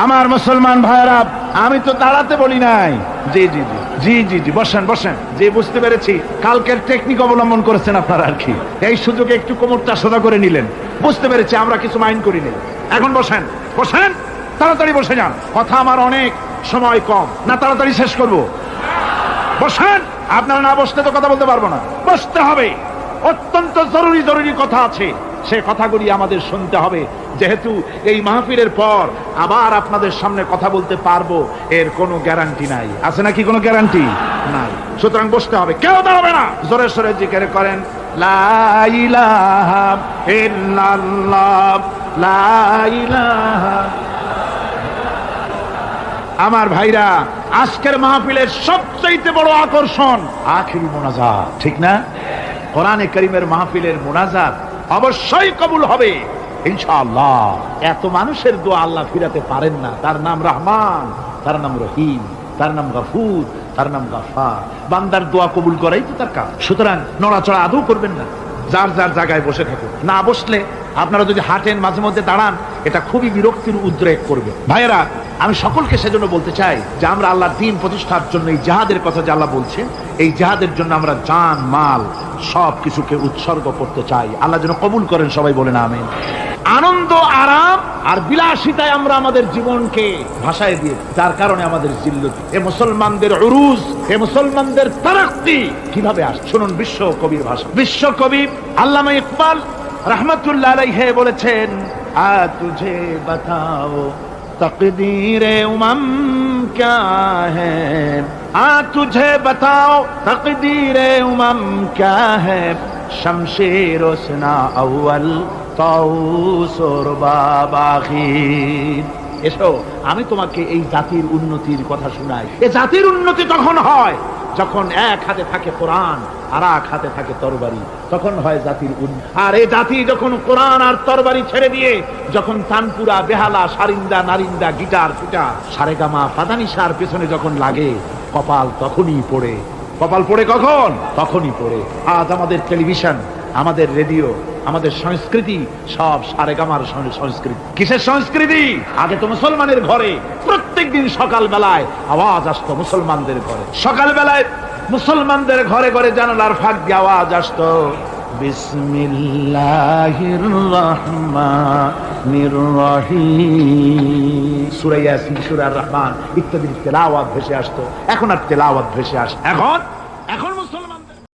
আমার মুসলমান ভাইরা, আমি তো দাঁড়াতে বলি নাই। জি জি জি জি জি জি বসেন বসেন। যে বুঝতে পেরেছি কালকের টেকনিক অবলম্বন করেছেন আপনারা আর কি। এই সুযোগে একটু কোমরটা সোজা করে নিলেন। বুঝতে পেরেছি, আমরা কিছু মাইন্ড করিনি। এখন বসেন, বসেন, তাড়াতাড়ি বসে যান। কথা আমার অনেক, সময় কম, না তাড়াতাড়ি শেষ করব। বসেন। আপনারা না বসতে তো কথা বলতে পারবো না, বসতে হবে। অত্যন্ত জরুরি জরুরি কথা আছে, সে কথাগুলি আমাদের শুনতে হবে। যেহেতু এই মাহফিলের পর আবার আপনাদের সামনে কথা বলতে পারবো, এর কোনো গ্যারান্টি নাই। আছে নাকি কোনো গ্যারান্টি? নাই। সুতরাং বসতে হবে, কেউ দাঁড়াবে না। জোরে সোরে জিকির করেন, লা ইলাহা ইল্লাল্লাহ, লা ইলাহা। আমার ভাইরা, আজকের মাহফিলের সবচেয়ে বড় আকর্ষণ আখিরি মোনাজাত, ঠিক না? কোরআনে কারীমের মাহফিলের মোনাজাত অবশ্যই কবুল হবে ইনশাআল্লাহ। এত মানুষের দোয়া আল্লাহ ফিরাতে পারেন না। তার নাম রহমান, তার নাম রহিম, তার নাম গফুর, তার নাম গাফফার। বান্দার দোয়া কবুল করাই তো তার কাজ। সুতরাং নড়াচড়া আদৌ করবেন না, যার যার জায়গায় বসে থাকুন। না বসলে আপনারা যদি হাঁটেন, মাঝে মধ্যে দাঁড়ান, এটা খুবই বিরক্তির উদ্রেক করবে। ভাইয়েরা, আমি সকলকে সেজন্য বলতে চাই যে আমরা আল্লাহর দ্বীন প্রতিষ্ঠার জন্য এই জিহাদের কথা যে আল্লাহ বলছেন, এই জিহাদের জন্য আমরা জান মাল সব কিছুকে উৎসর্গ করতে চাই। আল্লাহ যেন কবুল করেন, সবাই বলেন আমিন। আনন্দ, আরাম আর বিলাসিতায় আমরা আমাদের জীবনকে ভাসায় দিয়ে, যার কারণে আমাদের জিল্লতি। এ মুসলমানদের উরুজ, এ মুসলমানদের তারাক্কি কিভাবে আসে শুনুন। বিশ্ব কবির ভাষা, বিশ্ব কবি আল্লামা ইকবাল রহমতুল্লাহ আলাইহি বলেছেন, আ তুঝে বাতাও তকদীরে উমম क्या है, आ तुझे बताओ तकदीरे उमम क्या है, शमशेर उसना अव्वल ताऊस और बाबाखीर। এসো আমি তোমাকে এই জাতির উন্নতির কথা শোনাই। এই জাতির উন্নতি তখন হয় যখন এক হাতে থাকে কোরআন আর এক হাতে থাকে তরবারি, তখন হয় জাতির উন্নতি। আর এই জাতি যখন কোরআন আর তরবারি ছেড়ে দিয়ে যখন তানপুরা, বেহালা, সারিন্দা, নারিন্দা, গিটার, ফিটার, সারেগামা, পাদানিসার পেছনে যখন লাগে, কপাল তখনই পড়ে। কপাল পড়ে কখন? তখনই পড়ে। আজ আমাদের টেলিভিশন, আমাদের রেডিও, আমাদের সংস্কৃতি সব সারেগামার সংস্কৃতি। কিসের সংস্কৃতি? আগে তো মুসলমানের ঘরে প্রত্যেক দিন সকাল বেলায় আওয়াজ আসতো মুসলমানদের ঘরে। সকাল বেলায় মুসলমানদের ঘরে ঘরে জানালার ফাঁক দিয়ে আওয়াজ আসতো, বিসমিল্লাহির রহমানির রহিম। সূরা ইয়াসিন, সূরা রহমান ইত্যাদির তেলাওয়াত ভেসে আসতো। এখন আর তেলাওয়াত ভেসে আসে। এখন